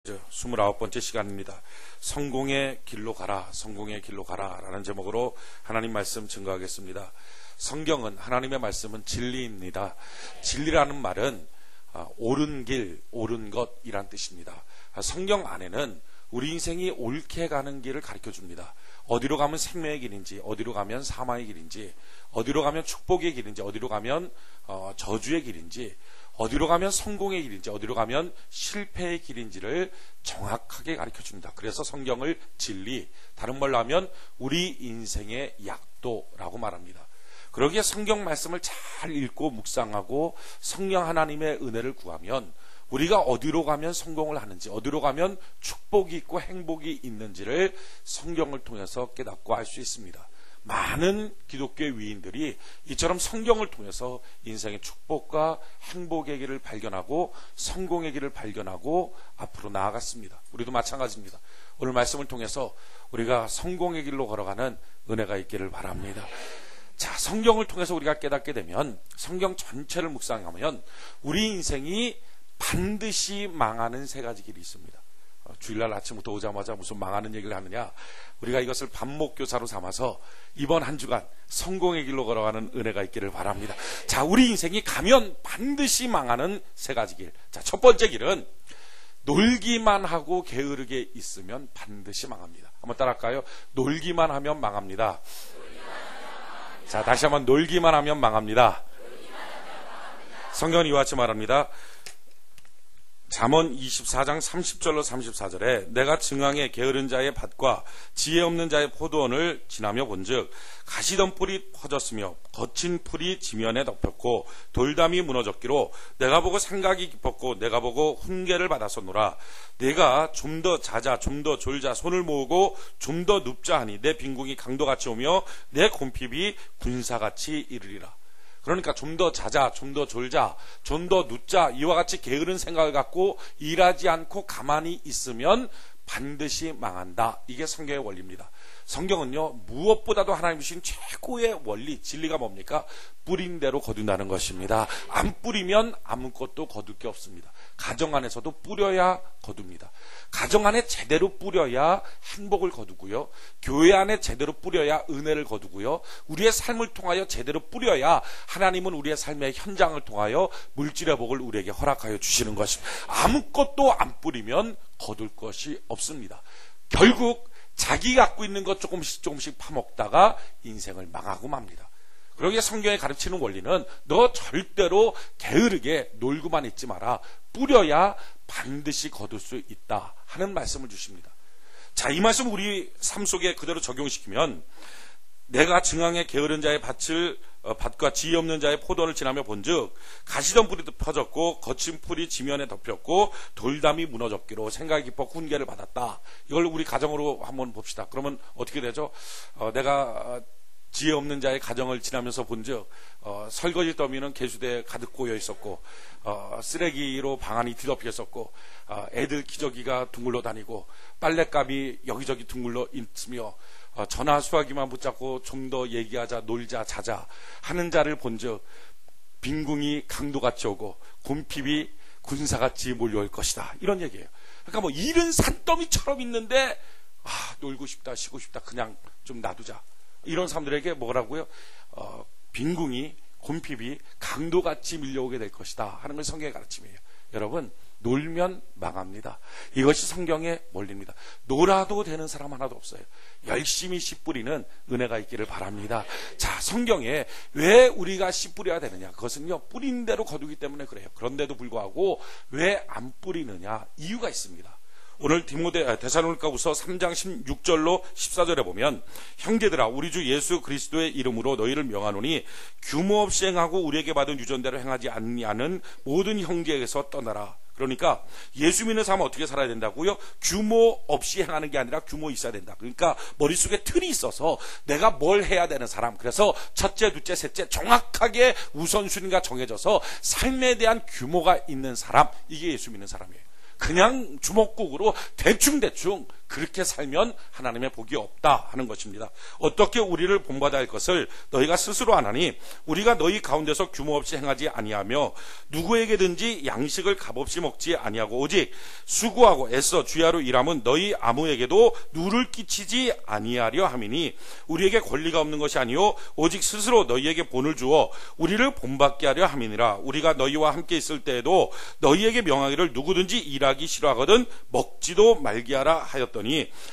29번째 시간입니다. 성공의 길로 가라, 성공의 길로 가라 라는 제목으로 하나님 말씀 증거하겠습니다. 성경은, 하나님의 말씀은 진리입니다. 진리라는 말은 옳은 길, 옳은 것이란 뜻입니다. 성경 안에는 우리 인생이 옳게 가는 길을 가르쳐 줍니다. 어디로 가면 생명의 길인지, 어디로 가면 사망의 길인지, 어디로 가면 축복의 길인지, 어디로 가면 저주의 길인지, 어디로 가면 성공의 길인지, 어디로 가면 실패의 길인지를 정확하게 가르쳐 줍니다. 그래서 성경을 진리, 다른 말로 하면 우리 인생의 약도라고 말합니다. 그러기에 성경 말씀을 잘 읽고 묵상하고 성령 하나님의 은혜를 구하면 우리가 어디로 가면 성공을 하는지, 어디로 가면 축복이 있고 행복이 있는지를 성경을 통해서 깨닫고 알 수 있습니다. 많은 기독교의 위인들이 이처럼 성경을 통해서 인생의 축복과 행복의 길을 발견하고 성공의 길을 발견하고 앞으로 나아갔습니다. 우리도 마찬가지입니다. 오늘 말씀을 통해서 우리가 성공의 길로 걸어가는 은혜가 있기를 바랍니다. 자, 성경을 통해서 우리가 깨닫게 되면, 성경 전체를 묵상하면 우리 인생이 반드시 망하는 세 가지 길이 있습니다. 주일날 아침부터 오자마자 무슨 망하는 얘기를 하느냐, 우리가 이것을 반목교사로 삼아서 이번 한 주간 성공의 길로 걸어가는 은혜가 있기를 바랍니다. 자, 우리 인생이 가면 반드시 망하는 세 가지 길. 자, 첫 번째 길은 놀기만 하고 게으르게 있으면 반드시 망합니다. 한번 따라할까요? 놀기만 하면 망합니다. 자, 다시 한번, 놀기만 하면 망합니다. 성경은 이와 같이 말합니다. 잠언 24장 30절로 34절에 내가 증황에 게으른 자의 밭과 지혜 없는 자의 포도원을 지나며 본즉 가시던 뿔이 퍼졌으며 거친 풀이 지면에 덮였고 돌담이 무너졌기로 내가 보고 생각이 깊었고 내가 보고 훈계를 받았었노라. 내가 좀 더 자자, 좀 더 졸자, 손을 모으고 좀 더 눕자 하니 내 빈궁이 강도같이 오며 내 곰핍이 군사같이 이르리라. 그러니까 좀 더 자자, 좀 더 졸자, 좀 더 눕자, 이와 같이 게으른 생각을 갖고 일하지 않고 가만히 있으면 반드시 망한다. 이게 성경의 원리입니다. 성경은요, 무엇보다도 하나님 주신 최고의 원리, 진리가 뭡니까? 뿌린 대로 거둔다는 것입니다. 안 뿌리면 아무것도 거둘 게 없습니다. 가정 안에서도 뿌려야 거둡니다. 가정 안에 제대로 뿌려야 행복을 거두고요, 교회 안에 제대로 뿌려야 은혜를 거두고요, 우리의 삶을 통하여 제대로 뿌려야 하나님은 우리의 삶의 현장을 통하여 물질의 복을 우리에게 허락하여 주시는 것입니다. 아무것도 안 뿌리면 거둘 것이 없습니다. 결국 자기 갖고 있는 것 조금씩 파먹다가 인생을 망하고 맙니다. 그러기에 성경이 가르치는 원리는 너 절대로 게으르게 놀고만 있지 마라. 뿌려야 반드시 거둘 수 있다 하는 말씀을 주십니다. 자, 이 말씀 우리 삶 속에 그대로 적용시키면, 내가 증황에 게으른 자의 밭과 지혜 없는 자의 포도원을 지나며 본즉 가시던 뿔이 퍼졌고 거친 풀이 지면에 덮였고 돌담이 무너졌기로 생각이 깊어 훈계를 받았다. 이걸 우리 가정으로 한번 봅시다. 그러면 어떻게 되죠? 내가 지혜 없는 자의 가정을 지나면서 본즉 설거지 더미는 개수대에 가득 고여 있었고 쓰레기로 방 안이 뒤덮여 있었고 애들 기저귀가 둥글러 다니고 빨랫감이 여기저기 둥글러 있으며 전화 수화기만 붙잡고 좀 더 얘기하자, 놀자, 자자 하는 자를 본즉 빈궁이 강도같이 오고 곰핍이 군사같이 몰려올 것이다. 이런 얘기예요. 그러니까 뭐 일은 산더미처럼 있는데 놀고 싶다, 쉬고 싶다, 그냥 좀 놔두자. 이런 사람들에게 뭐라고요? 빈궁이, 곰핍이 강도같이 밀려오게 될 것이다 하는 걸 성경의 가르침이에요. 여러분, 놀면 망합니다. 이것이 성경의 원리입니다. 놀아도 되는 사람 하나도 없어요. 열심히 씨 뿌리는 은혜가 있기를 바랍니다. 자, 성경에 왜 우리가 씨 뿌려야 되느냐? 그것은요, 뿌린 대로 거두기 때문에 그래요. 그런데도 불구하고 왜 안 뿌리느냐? 이유가 있습니다. 오늘 데살로니가후서 3장 16절로 14절에 보면, 형제들아, 우리 주 예수 그리스도의 이름으로 너희를 명하노니 규모 없이 행하고 우리에게 받은 유전대로 행하지 아니하는 모든 형제에게서 떠나라. 그러니까 예수 믿는 사람은 어떻게 살아야 된다고요? 규모 없이 행하는 게 아니라 규모 있어야 된다. 그러니까 머릿속에 틀이 있어서 내가 뭘 해야 되는 사람, 그래서 첫째, 둘째, 셋째 정확하게 우선순위가 정해져서 삶에 대한 규모가 있는 사람, 이게 예수 믿는 사람이에요. 그냥 주먹국으로 대충 그렇게 살면 하나님의 복이 없다 하는 것입니다. 어떻게 우리를 본받아야 할 것을 너희가 스스로 아나니 우리가 너희 가운데서 규모 없이 행하지 아니하며 누구에게든지 양식을 값없이 먹지 아니하고 오직 수고하고 애써 주야로 일함은 너희 아무에게도 누를 끼치지 아니하려 함이니 우리에게 권리가 없는 것이 아니요 오직 스스로 너희에게 본을 주어 우리를 본받게 하려 함이니라. 우리가 너희와 함께 있을 때에도 너희에게 명하기를 누구든지 일하기 싫어하거든 먹지도 말게 하라 하였더니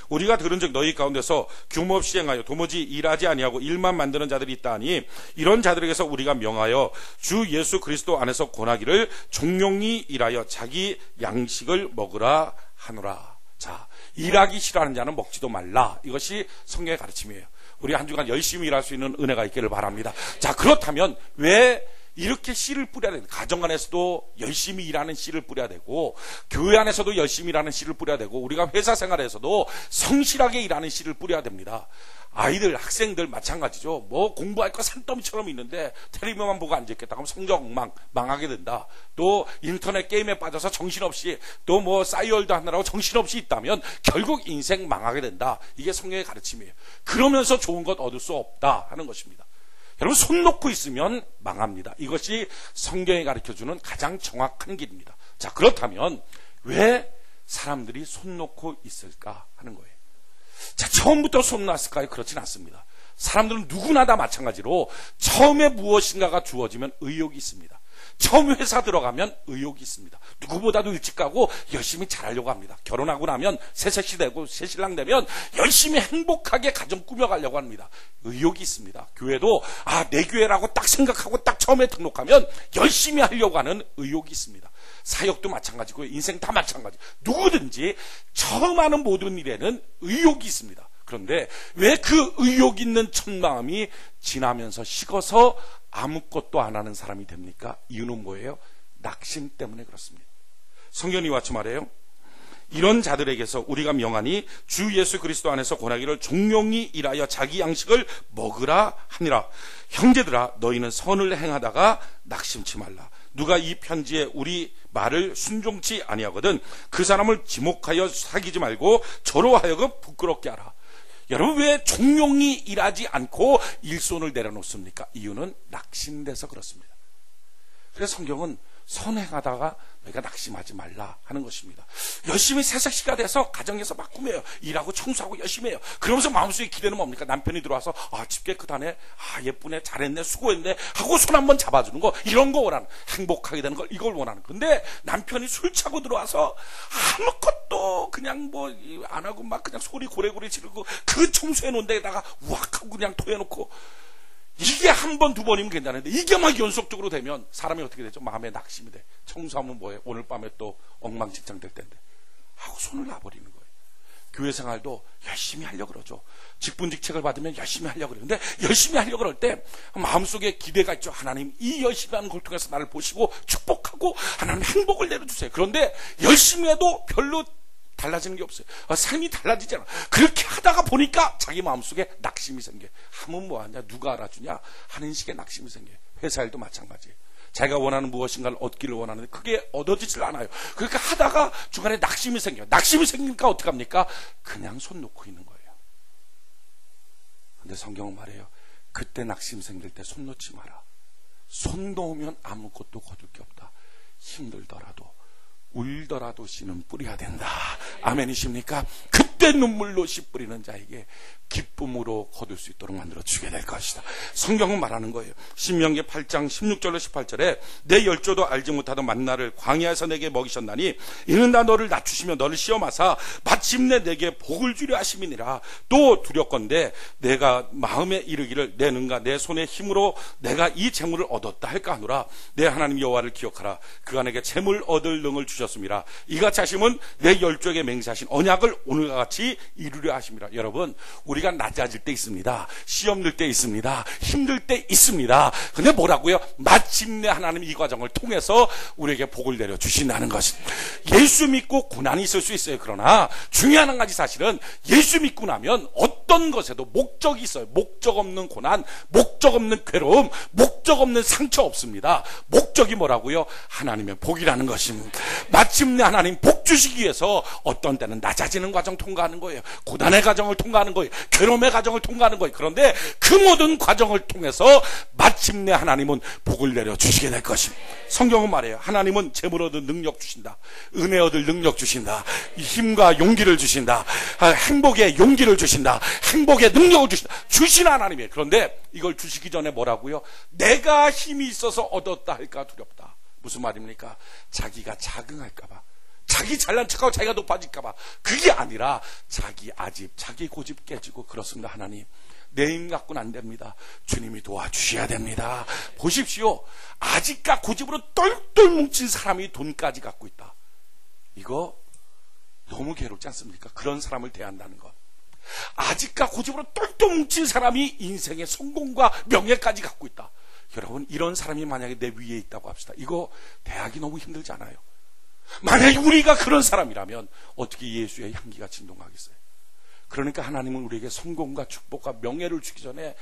우리가 들은즉 너희 가운데서 규모 없이 행하여 도무지 일하지 아니하고 일만 만드는 자들이 있다 하니 이런 자들에게서 우리가 명하여 주 예수 그리스도 안에서 권하기를 종용히 일하여 자기 양식을 먹으라 하노라. 자, 일하기 싫어하는 자는 먹지도 말라. 이것이 성경의 가르침이에요. 우리 한 주간 열심히 일할 수 있는 은혜가 있기를 바랍니다. 자, 그렇다면 왜 이렇게 씨를 뿌려야 되는, 가정 안에서도 열심히 일하는 씨를 뿌려야 되고 교회 안에서도 열심히 일하는 씨를 뿌려야 되고 우리가 회사 생활에서도 성실하게 일하는 씨를 뿌려야 됩니다. 아이들, 학생들 마찬가지죠. 뭐 공부할 거 산더미처럼 있는데 텔레비만 보고 앉아있겠다 하면 성적 망하게 된다. 또 인터넷 게임에 빠져서 정신없이 또 뭐 싸이월드 하느라고 정신없이 있다면 결국 인생 망하게 된다. 이게 성경의 가르침이에요. 그러면서 좋은 것 얻을 수 없다 하는 것입니다. 여러분, 손 놓고 있으면 망합니다. 이것이 성경이 가르쳐주는 가장 정확한 길입니다. 자, 그렇다면 왜 사람들이 손 놓고 있을까 하는 거예요. 자, 처음부터 손 놨을까요? 그렇진 않습니다. 사람들은 누구나 다 마찬가지로 처음에 무엇인가가 주어지면 의욕이 있습니다. 처음 회사 들어가면 의욕이 있습니다. 누구보다도 일찍 가고 열심히 잘하려고 합니다. 결혼하고 나면 새색시 되고 새신랑 되면 열심히 행복하게 가정 꾸며가려고 합니다. 의욕이 있습니다. 교회도 내 교회라고 딱 생각하고 딱 처음에 등록하면 열심히 하려고 하는 의욕이 있습니다. 사역도 마찬가지고 인생 다 마찬가지. 누구든지 처음 하는 모든 일에는 의욕이 있습니다. 그런데 왜 그 의욕 있는 첫 마음이 지나면서 식어서 아무것도 안 하는 사람이 됩니까? 이유는 뭐예요? 낙심 때문에 그렇습니다. 성경이 이와 같이 말해요. 이런 자들에게서 우리가 명하니 주 예수 그리스도 안에서 권하기를 종용히 일하여 자기 양식을 먹으라 하니라. 형제들아, 너희는 선을 행하다가 낙심치 말라. 누가 이 편지에 우리 말을 순종치 아니하거든 그 사람을 지목하여 사귀지 말고 저로 하여금 부끄럽게 하라. 여러분, 왜 종용히 일하지 않고 일손을 내려놓습니까? 이유는 낙심돼서 그렇습니다. 그래서 성경은 선행하다가 너희가 낙심하지 말라 하는 것입니다. 열심히 새색시가 돼서 가정에서 막 꾸며요. 일하고 청소하고 열심히 해요. 그러면서 마음속에 기대는 뭡니까? 남편이 들어와서 집 깨끗하네, 예쁘네, 잘했네, 수고했네 하고 손 한번 잡아주는 거, 이런 거 원하는, 행복하게 되는 걸, 이걸 원하는. 근데 남편이 술 차고 들어와서 아무것도 그냥 뭐 안 하고 막 그냥 소리 고래고래 지르고 그 청소해 놓은 데다가 우악 하고 그냥 토해놓고, 이게 한 번, 두 번이면 괜찮은데 이게 막 연속적으로 되면 사람이 어떻게 되죠? 마음에 낙심이 돼. 청소하면 뭐예요? 오늘 밤에 또 엉망진창 될 텐데 하고 손을 놔버리는 거예요. 교회 생활도 열심히 하려고 그러죠. 직분직책을 받으면 열심히 하려고 그래요. 근데 열심히 하려고 그럴 때 마음속에 기대가 있죠. 하나님, 이 열심히 하는 걸 통해서 나를 보시고 축복하고 하나님 행복을 내려주세요. 그런데 열심히 해도 별로 달라지는 게 없어요. 삶이 달라지잖아. 그렇게 하다가 보니까 자기 마음속에 낙심이 생겨. 하면 뭐하냐, 누가 알아주냐 하는 식의 낙심이 생겨. 회사 일도 마찬가지예요. 자기가 원하는 무엇인가를 얻기를 원하는데 그게 얻어지질 않아요. 그러니까 하다가 중간에 낙심이 생겨요. 낙심이 생기니까 어떡합니까? 그냥 손 놓고 있는 거예요. 근데 성경은 말해요. 그때 낙심 생길 때 손 놓지 마라. 손 놓으면 아무것도 거둘 게 없다. 힘들더라도 울더라도 씨는 뿌려야 된다. 아멘이십니까? 그때 눈물로 씨 뿌리는 자에게 기쁨으로 거둘 수 있도록 만들어 주게 될 것이다. 성경은 말하는 거예요. 신명기 8장 16절로 18절에 내 열조도 알지 못하던 만나를 광야에서 내게 먹이셨나니 이는 다 너를 낮추시며 너를 시험하사 마침내 내게 복을 주려 하심이니라. 또 두렵건대 내가 마음에 이르기를 내 능과 내 손의 힘으로 내가 이 재물을 얻었다 할까 하노라. 내 하나님 여호와를 기억하라. 그가 내게 재물 얻을 능을 주셨음이라. 이같이 하심은 내 열조에게 맹세하신 언약을 오늘과 같이 이루려 하심이라. 여러분, 우리가 낮아질 때 있습니다. 시험 들 때 있습니다. 힘들 때 있습니다. 근데 뭐라고요? 마침내 하나님 이 과정을 통해서 우리에게 복을 내려 주신다는 것입니다. 예수 믿고 고난이 있을 수 있어요. 그러나 중요한 한 가지 사실은 예수 믿고 나면 어떤 것에도 목적이 있어요. 목적 없는 고난, 목적 없는 괴로움, 목적 없는 상처 없습니다. 목적이 뭐라고요? 하나님의 복이라는 것입니다. 마침내 하나님 복 주시기 위해서 어떤 때는 낮아지는 과정 통과하는 통과하는 거예요. 고난의 과정을 통과하는 거예요. 괴로움의 과정을 통과하는 거예요. 그런데 그 모든 과정을 통해서 마침내 하나님은 복을 내려주시게 될 것입니다. 성경은 말해요. 하나님은 재물 얻을 능력 주신다. 은혜 얻을 능력 주신다. 힘과 용기를 주신다. 행복의 용기를 주신다. 행복의 능력을 주신다. 주신 하나님이에요. 그런데 이걸 주시기 전에 뭐라고요? 내가 힘이 있어서 얻었다 할까 두렵다. 무슨 말입니까? 자기가 자긍할까봐, 자기 잘난 척하고 자기가 높아질까봐. 그게 아니라 자기 아집, 자기 고집 깨지고. 그렇습니다. 하나님, 내 힘 갖고는 안 됩니다. 주님이 도와주셔야 됩니다. 보십시오. 아집과 고집으로 똘똘 뭉친 사람이 돈까지 갖고 있다. 이거 너무 괴롭지 않습니까? 그런 사람을 대한다는 것. 아집과 고집으로 똘똘 뭉친 사람이 인생의 성공과 명예까지 갖고 있다. 여러분, 이런 사람이 만약에 내 위에 있다고 합시다. 이거 대하기 너무 힘들지 않아요? 만약에 우리가 그런 사람이라면 어떻게 예수의 향기가 진동하겠어요? 그러니까 하나님은 우리에게 성공과 축복과 명예를 주기 전에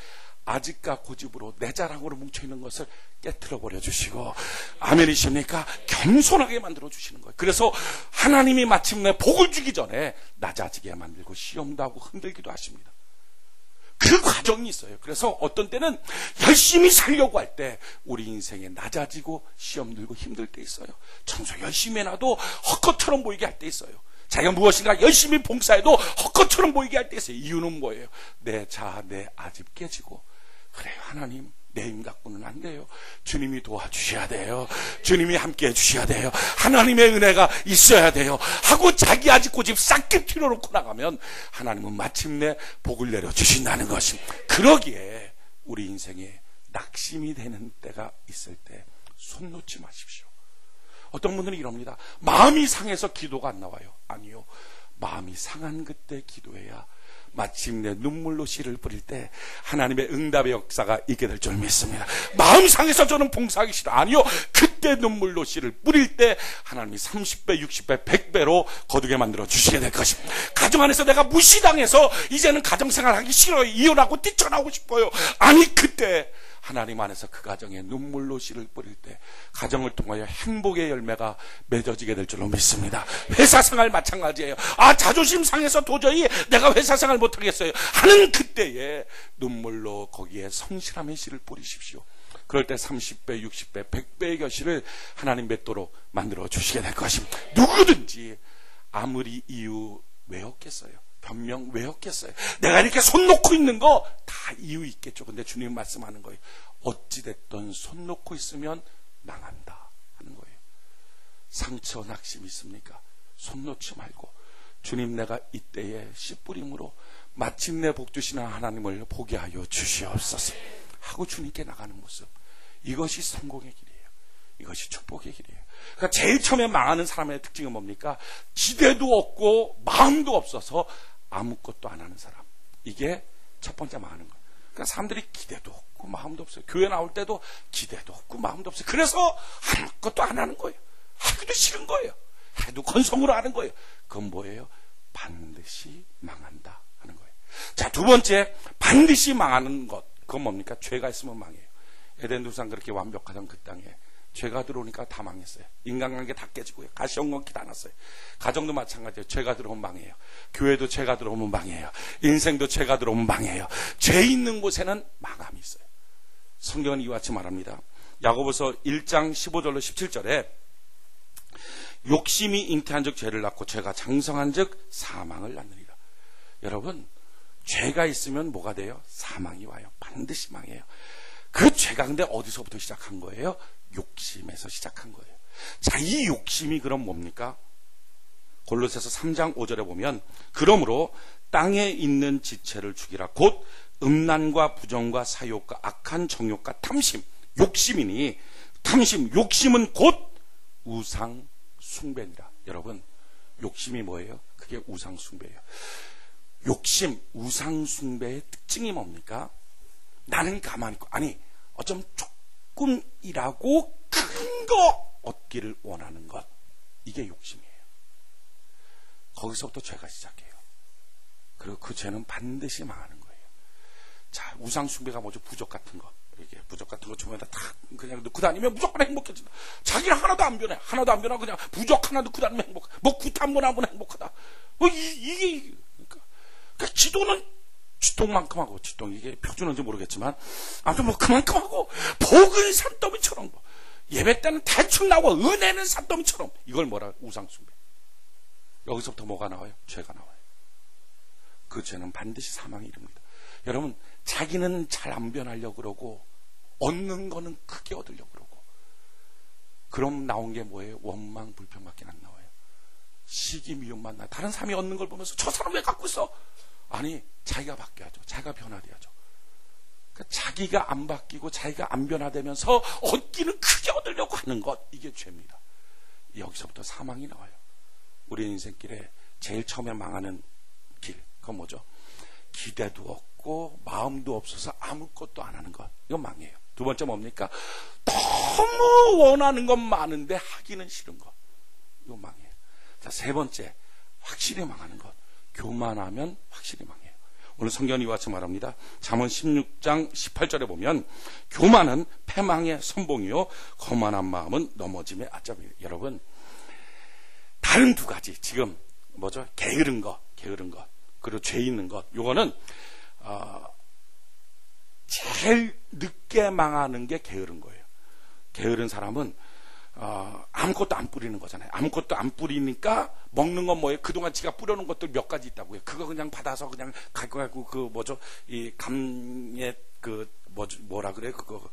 아집과 고집으로 내 자랑으로 뭉쳐있는 것을 깨트려 버려 주시고, 아멘이십니까? 겸손하게 만들어 주시는 거예요. 그래서 하나님이 마침내 복을 주기 전에 낮아지게 만들고 시험도 하고 흔들기도 하십니다. 그 과정이 있어요. 그래서 어떤 때는 열심히 살려고 할 때 우리 인생에 낮아지고 시험 들고 힘들 때 있어요. 청소 열심히 해놔도 헛것처럼 보이게 할 때 있어요. 자기가 무엇인가 열심히 봉사해도 헛것처럼 보이게 할 때 있어요. 이유는 뭐예요? 내 자아, 내 아집 깨지고, 그래요, 하나님, 내 힘 갖고는 안 돼요. 주님이 도와주셔야 돼요. 주님이 함께 해주셔야 돼요. 하나님의 은혜가 있어야 돼요 하고 자기 아집 고집 싹 tir어놓고 나가면 하나님은 마침내 복을 내려주신다는 것입니다. 그러기에 우리 인생에 낙심이 되는 때가 있을 때 손 놓지 마십시오. 어떤 분들은 이럽니다. 마음이 상해서 기도가 안 나와요. 아니요, 마음이 상한 그때 기도해야 마침내 눈물로 씨를 뿌릴 때 하나님의 응답의 역사가 있게 될 줄 믿습니다. 마음 상해서 저는 봉사하기 싫어. 아니요, 그때 눈물로 씨를 뿌릴 때 하나님이 30배, 60배, 100배로 거두게 만들어 주시게 될 것입니다. 가정 안에서 내가 무시당해서 이제는 가정생활 하기 싫어요, 이혼하고 뛰쳐나오고 싶어요. 아니, 그때 하나님 안에서 그 가정에 눈물로 씨를 뿌릴 때 가정을 통하여 행복의 열매가 맺어지게 될 줄로 믿습니다. 회사 생활 마찬가지예요. 자존심 상해서 도저히 내가 회사 생활 못하겠어요 하는 그때에 눈물로 거기에 성실함의 씨를 뿌리십시오. 그럴 때 30배, 60배, 100배의 결실을 하나님 맺도록 만들어 주시게 될 것입니다. 누구든지 아무리 이유 왜 없겠어요? 변명 왜 없겠어요? 내가 이렇게 손 놓고 있는 거 다 이유 있겠죠. 근데 주님 말씀하는 거예요. 어찌됐든 손 놓고 있으면 망한다 하는 거예요. 상처, 낙심 있습니까? 손 놓지 말고 주님, 내가 이때에 씨 뿌림으로 마침내 복 주시는 하나님을 보게 하여 주시옵소서 하고 주님께 나가는 모습, 이것이 성공의 길이에요. 이것이 축복의 길이에요. 그러니까 제일 처음에 망하는 사람의 특징은 뭡니까? 기대도 없고 마음도 없어서 아무것도 안 하는 사람. 이게 첫 번째 망하는 거예요. 그러니까 사람들이 기대도 없고 마음도 없어요. 교회 나올 때도 기대도 없고 마음도 없어요. 그래서 아무것도 안 하는 거예요. 하기도 싫은 거예요. 해도 건성으로 하는 거예요. 그건 뭐예요? 반드시 망한다 하는 거예요. 자, 두 번째, 반드시 망하는 것. 그건 뭡니까? 죄가 있으면 망해요. 에덴 동산 그렇게 완벽하던 그 땅에 죄가 들어오니까 다 망했어요. 인간관계 다 깨지고요. 가시ong공기 다 났어요. 가정도 마찬가지예요. 죄가 들어오면 망해요. 교회도 죄가 들어오면 망해요. 인생도 죄가 들어오면 망해요. 죄 있는 곳에는 망함이 있어요. 성경은 이와 같이 말합니다. 야고보서 1장 15절로 17절에 욕심이 잉태한 즉 죄를 낳고 죄가 장성한 즉 사망을 낳느니라. 여러분, 죄가 있으면 뭐가 돼요? 사망이 와요. 반드시 망해요. 그 죄가 근데 어디서부터 시작한 거예요? 욕심에서 시작한 거예요. 자, 이 욕심이 그럼 뭡니까? 골로새서 3장 5절에 보면, 그러므로 땅에 있는 지체를 죽이라. 곧 음란과 부정과 사욕과 악한 정욕과 탐심, 욕심이니, 탐심, 욕심은 곧 우상 숭배니라. 여러분, 욕심이 뭐예요? 그게 우상 숭배예요. 욕심, 우상 숭배의 특징이 뭡니까? 나는 가만히 있고, 아니, 어쩜 조금이라고 큰 거 얻기를 원하는 것, 이게 욕심이에요. 거기서부터 죄가 시작해요. 그리고 그 죄는 반드시 망하는 거예요. 자, 우상 숭배가 뭐죠? 부적 같은 거. 이게 부적 같은 거 주변에다 탁 그냥 넣고 다니면 무조건 행복해진다. 자기는 하나도 안 변해. 하나도 안 변하고 그냥 부적 하나 넣고 다니면 행복해. 뭐 굿 한 번 하면 행복하다. 뭐 이게 그러니까 지도는 쥐똥만큼 하고, 쥐똥 이게 표준어인지 모르겠지만 아무튼 뭐 그만큼 하고, 복은 산더미처럼, 예배 때는 대충 나오고 은혜는 산더미처럼, 이걸 뭐라? 우상숭배. 여기서부터 뭐가 나와요? 죄가 나와요. 그 죄는 반드시 사망에 이릅니다. 여러분, 자기는 잘 안 변하려고 그러고 얻는 거는 크게 얻으려고 그러고, 그럼 나온 게 뭐예요? 원망, 불평밖에 안 나와요. 시기, 미움만 나. 다른 사람이 얻는 걸 보면서 저 사람 왜 갖고 있어? 아니, 자기가 바뀌어야죠. 자기가 변화돼야죠. 그러니까 자기가 안 바뀌고 자기가 안 변화되면서 얻기는 크게 얻으려고 하는 것, 이게 죄입니다. 여기서부터 사망이 나와요. 우리 인생길에 제일 처음에 망하는 길, 그건 뭐죠? 기대도 없고 마음도 없어서 아무것도 안 하는 것, 이건 망해요. 두 번째 뭡니까? 너무 원하는 건 많은데 하기는 싫은 것, 이건 망해요. 자, 세 번째, 확실히 망하는 것, 교만하면 확실히 망해요. 오늘 성경이 이와 같이 말합니다. 잠언 16장 18절에 보면 교만은 패망의 선봉이요 거만한 마음은 넘어짐의 아점이에요. 여러분, 다른 두 가지, 지금 뭐죠? 게으른 것, 그리고 죄 있는 것, 요거는 제일 늦게 망하는 게 게으른 거예요. 게으른 사람은 아무것도 안 뿌리는 거잖아요. 아무것도 안 뿌리니까 먹는 건 뭐예요? 그동안 지가 뿌려놓은 것들 몇 가지 있다고요. 그거 그냥 받아서 그냥 가지고 그 뭐죠? 이 감에 그 뭐라 그래? 그거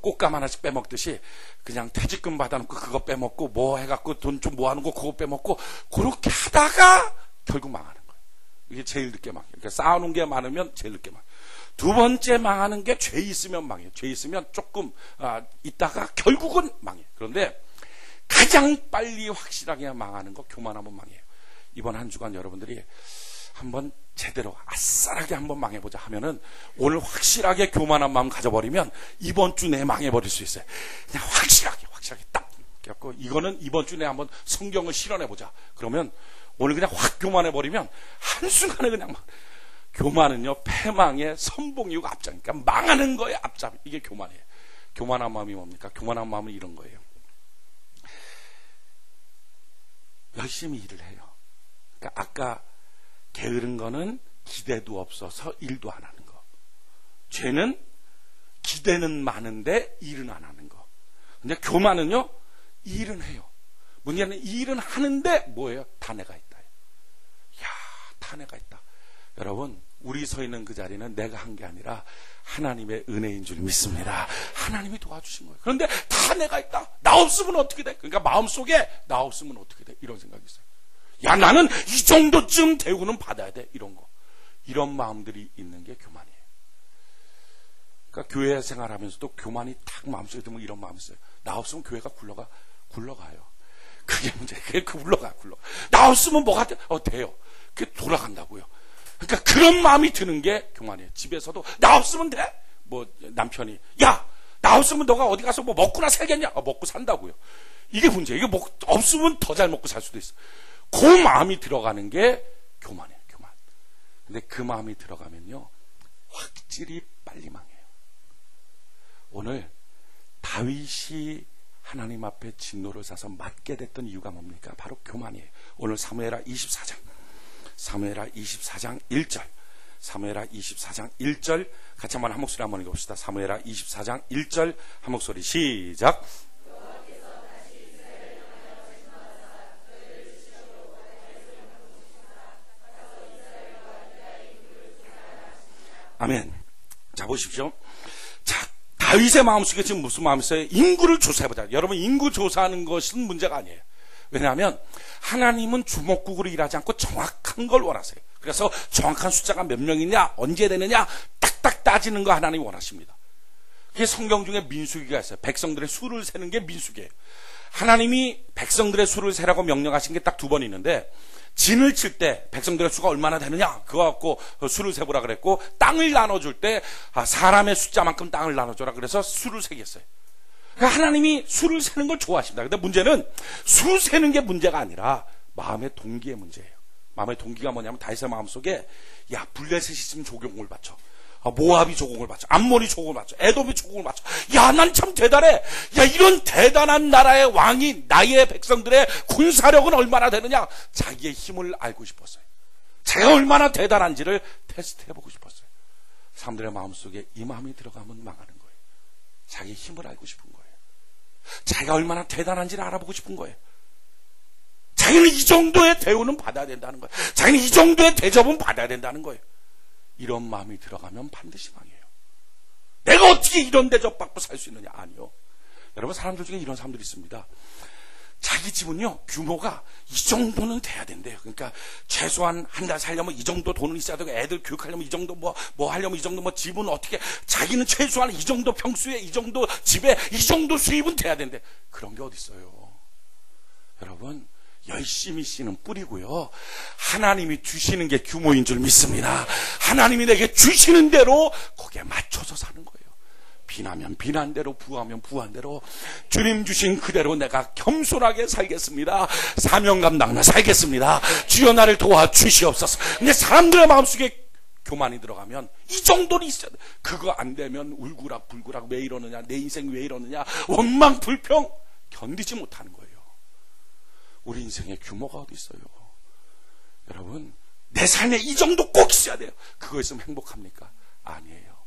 꽃감 하나씩 빼먹듯이 그냥 퇴직금 받아놓고 그거 빼먹고 뭐 해갖고 돈 좀 모아놓고 그거 빼먹고 그렇게 하다가 결국 망하는 거예요. 이게 제일 늦게 망해요. 그러니까 쌓아놓은 게 많으면 제일 늦게 망해요. 두 번째 망하는 게 죄 있으면 망해요. 죄 있으면 조금 있다가 결국은 망해요. 그런데 가장 빨리 확실하게 망하는 거, 교만하면 망해요. 이번 한 주간 여러분들이 한번 제대로 아싸하게 한번 망해보자 하면은, 오늘 확실하게 교만한 마음 가져버리면 이번 주 내에 망해버릴 수 있어요. 그냥 확실하게 딱 갖고, 이거는 이번 주 내에 한번 성경을 실현해보자. 그러면 오늘 그냥 확 교만해버리면 한순간에 그냥 막, 교만은요 패망의 선봉이고 앞장이니까 망하는 거에 앞잡이, 이게 교만이에요. 교만한 마음이 뭡니까? 교만한 마음은 이런 거예요. 열심히 일을 해요. 그러니까 아까 게으른 거는 기대도 없어서 일도 안 하는 거, 죄는 기대는 많은데 일은 안 하는 거. 근데 교만은요 일은 해요. 문제는 일은 하는데 뭐예요? 다 내가 있다. 야, 다 내가 있다. 여러분, 우리 서 있는 그 자리는 내가 한 게 아니라 하나님의 은혜인 줄 믿습니다. 하나님이 도와주신 거예요. 그런데 다 내가 있다. 나 없으면 어떻게 돼? 그러니까 마음속에 나 없으면 어떻게 돼? 이런 생각이 있어요. 야, 나는 이 정도쯤 대우는 받아야 돼. 이런 거. 이런 마음들이 있는 게 교만이에요. 그러니까 교회 생활하면서도 교만이 딱 마음속에 들면 이런 마음이 있어요. 나 없으면 교회가 굴러가요. 그게 문제예요. 그게 굴러가. 나 없으면 뭐가 돼? 돼요. 그게 돌아간다고요. 그러니까 그런 마음이 드는 게 교만이에요. 집에서도 나 없으면 돼? 뭐 남편이 야, 나 없으면 너가 어디 가서 뭐 먹고나 살겠냐? 먹고 산다고요. 이게 문제예요. 이게 없으면 더 잘 먹고 살 수도 있어. 그 마음이 들어가는 게 교만이에요. 교만. 근데 그 마음이 들어가면요 확실히 빨리 망해요. 오늘 다윗이 하나님 앞에 진노를 사서 맞게 됐던 이유가 뭡니까? 바로 교만이에요. 오늘 사무엘하 24장 1절, 사무엘하 24장 1절 같이 한번 한 목소리 한번 읽어봅시다. 사무엘하 24장 1절 한 목소리 시작. 아멘. 자, 보십시오. 자, 다윗의 마음속에 지금 무슨 마음이 있어요? 인구를 조사해보자. 여러분, 인구 조사하는 것은 문제가 아니에요. 왜냐하면 하나님은 주먹국으로 일하지 않고 정확한 걸 원하세요. 그래서 정확한 숫자가 몇 명이냐, 언제 되느냐 딱딱 따지는 거 하나님이 원하십니다. 그게 성경 중에 민수기가 있어요. 백성들의 수를 세는 게 민수기예요. 하나님이 백성들의 수를 세라고 명령하신 게 딱 두 번 있는데, 진을 칠 때 백성들의 수가 얼마나 되느냐 그거 갖고 수를 세보라 그랬고, 땅을 나눠줄 때 사람의 숫자만큼 땅을 나눠줘라 그래서 수를 세겠어요. 그러니까 하나님이 수를 세는 걸 좋아하십니다. 근데 문제는 수 세는 게 문제가 아니라 마음의 동기의 문제예요. 마음의 동기가 뭐냐면 다윗의 마음속에 야, 블레셋이 있으면 조공을 바쳐, 모압이 조공을 바쳐, 암몬이 조공을 바쳐, 에돔이 조공을 바쳐. 야, 난 참 대단해. 야, 이런 대단한 나라의 왕이 나의 백성들의 군사력은 얼마나 되느냐. 자기의 힘을 알고 싶었어요. 제가 얼마나 대단한지를 테스트해보고 싶었어요. 사람들의 마음속에 이 마음이 들어가면 망하는 거예요. 자기 힘을 알고 싶은 거예요. 자기가 얼마나 대단한지를 알아보고 싶은 거예요. 자기는 이 정도의 대우는 받아야 된다는 거예요. 자기는 이 정도의 대접은 받아야 된다는 거예요. 이런 마음이 들어가면 반드시 망해요. 내가 어떻게 이런 대접 받고 살 수 있느냐? 아니요. 여러분, 사람들 중에 이런 사람들이 있습니다. 자기 집은요, 규모가 이 정도는 돼야 된대요. 그러니까 최소한 한 달 살려면 이 정도 돈은 있어야 되고, 애들 교육하려면 이 정도 뭐 하려면 이 정도, 집은 어떻게, 자기는 최소한 이 정도 평수에, 이 정도 집에, 이 정도 수입은 돼야 된대. 그런 게 어디 있어요? 여러분, 열심히 씨는 뿌리고요, 하나님이 주시는 게 규모인 줄 믿습니다. 하나님이 내게 주시는 대로 거기에 맞춰서 사는 거예요. 비나면 비난대로, 부하면 부한대로, 주님 주신 그대로 내가 겸손하게 살겠습니다. 사명 감당하며 살겠습니다. 주여 나를 도와주시옵소서. 근데 사람들의 마음속에 교만이 들어가면 이 정도는 있어야 돼. 그거 안 되면 울구락불구락, 왜 이러느냐, 내 인생 왜 이러느냐, 원망 불평 견디지 못하는 거예요. 우리 인생의 규모가 어디 있어요? 여러분, 내 삶에 이 정도 꼭 있어야 돼요. 그거 있으면 행복합니까? 아니에요.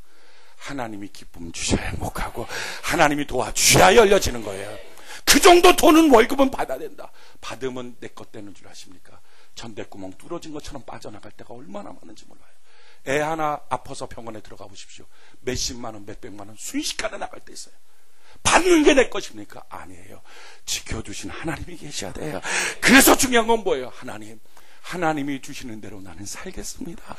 하나님이 기쁨 주셔야 행복하고, 하나님이 도와주셔야 열려지는 거예요. 그 정도 돈은, 월급은 받아야 된다. 받으면 내 것 되는 줄 아십니까? 전대구멍 뚫어진 것처럼 빠져나갈 때가 얼마나 많은지 몰라요. 애 하나 아파서 병원에 들어가 보십시오. 몇십만 원, 몇백만 원 순식간에 나갈 때 있어요. 받는 게 내 것입니까? 아니에요. 지켜주신 하나님이 계셔야 돼요. 그래서 중요한 건 뭐예요? 하나님이 주시는 대로 나는 살겠습니다.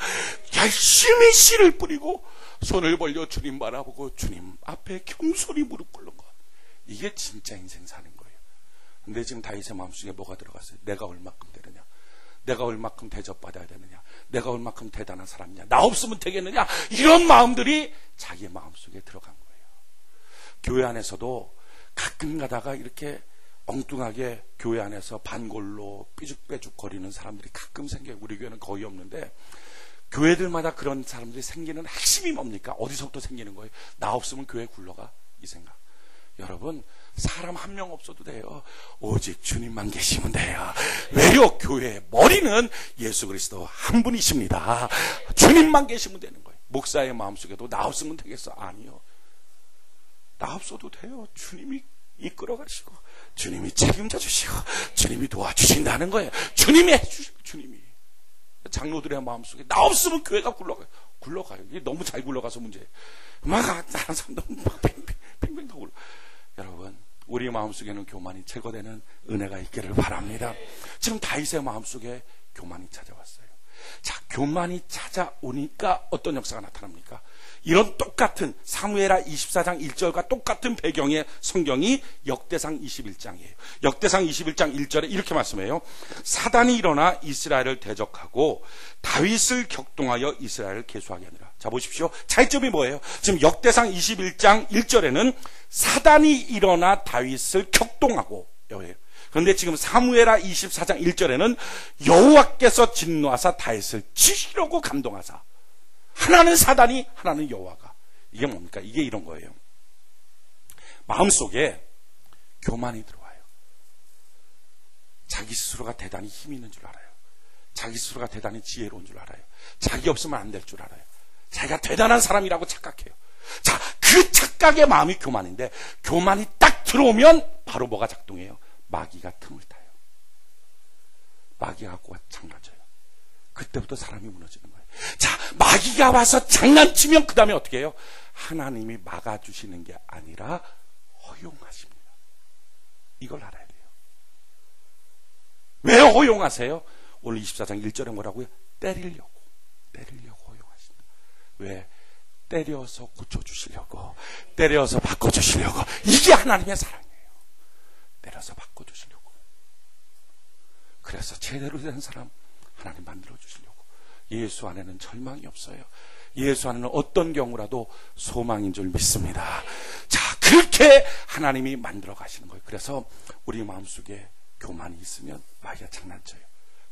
열심히 씨를 뿌리고 손을 벌려 주님 바라보고 주님 앞에 겸손히 무릎 꿇는 것, 이게 진짜 인생 사는 거예요. 근데 지금 다윗의 마음속에 뭐가 들어갔어요? 내가 얼마큼 되느냐, 내가 얼마큼 대접받아야 되느냐, 내가 얼마큼 대단한 사람이냐, 나 없으면 되겠느냐, 이런 마음들이 자기의 마음속에 들어간 거예요. 교회 안에서도 가끔 가다가 이렇게 엉뚱하게 교회 안에서 반골로 삐죽빼죽거리는 사람들이 가끔 생겨요. 우리 교회는 거의 없는데, 교회들마다 그런 사람들이 생기는 핵심이 뭡니까? 어디서부터 생기는 거예요? 나 없으면 교회 굴러가, 이 생각. 여러분, 사람 한 명 없어도 돼요. 오직 주님만 계시면 돼요. 왜요? 교회의 머리는 예수 그리스도 한 분이십니다. 주님만 계시면 되는 거예요. 목사의 마음속에도 나 없으면 되겠어? 아니요. 나 없어도 돼요. 주님이 이끌어 가시고, 주님이 책임져 주시고, 주님이 도와주신다는 거예요. 주님이 해주시고, 주님이. 장로들의 마음속에 나 없으면 교회가 굴러가요. 이게 너무 잘 굴러가서 문제예요. 다른 사람도 막 팽팽 굴러. 여러분, 우리 마음속에는 교만이 제거되는 은혜가 있기를 바랍니다. 지금 다윗의 마음속에 교만이 찾아왔어요. 자, 교만이 찾아오니까 어떤 역사가 나타납니까? 이런 똑같은 사무엘하 24장 1절과 똑같은 배경의 성경이 역대상 21장이에요. 역대상 21장 1절에 이렇게 말씀해요. 사단이 일어나 이스라엘을 대적하고 다윗을 격동하여 이스라엘을 계수하게 하니라. 자, 보십시오. 차이점이 뭐예요? 지금 역대상 21장 1절에는 사단이 일어나 다윗을 격동하고 여호와예요. 그런데 지금 사무엘하 24장 1절에는 여호와께서 진노하사 다윗을 치시려고 감동하사, 하나는 사단이, 하나는 여호와가. 이게 뭡니까? 이게 이런 거예요. 마음속에 교만이 들어와요. 자기 스스로가 대단히 힘이 있는 줄 알아요. 자기 스스로가 대단히 지혜로운 줄 알아요. 자기 없으면 안 될 줄 알아요. 자기가 대단한 사람이라고 착각해요. 자, 그 착각의 마음이 교만인데, 교만이 딱 들어오면 바로 뭐가 작동해요? 마귀가 틈을 타요. 마귀가 갖고 장난쳐요. 그때부터 사람이 무너지는 거예요. 자, 마귀가 와서 장난치면 그 다음에 어떻게 해요? 하나님이 막아주시는 게 아니라 허용하십니다. 이걸 알아야 돼요. 왜 허용하세요? 오늘 24장 1절에 뭐라고요? 때리려고 허용하십니다. 왜? 때려서 고쳐주시려고, 때려서 바꿔주시려고. 이게 하나님의 사랑이에요. 때려서 바꿔주시려고. 그래서 제대로 된 사람 하나님 만들어주시려고. 예수 안에는 절망이 없어요. 예수 안에는 어떤 경우라도 소망인 줄 믿습니다. 자, 그렇게 하나님이 만들어 가시는 거예요. 그래서 우리 마음속에 교만이 있으면 마귀가 장난쳐요.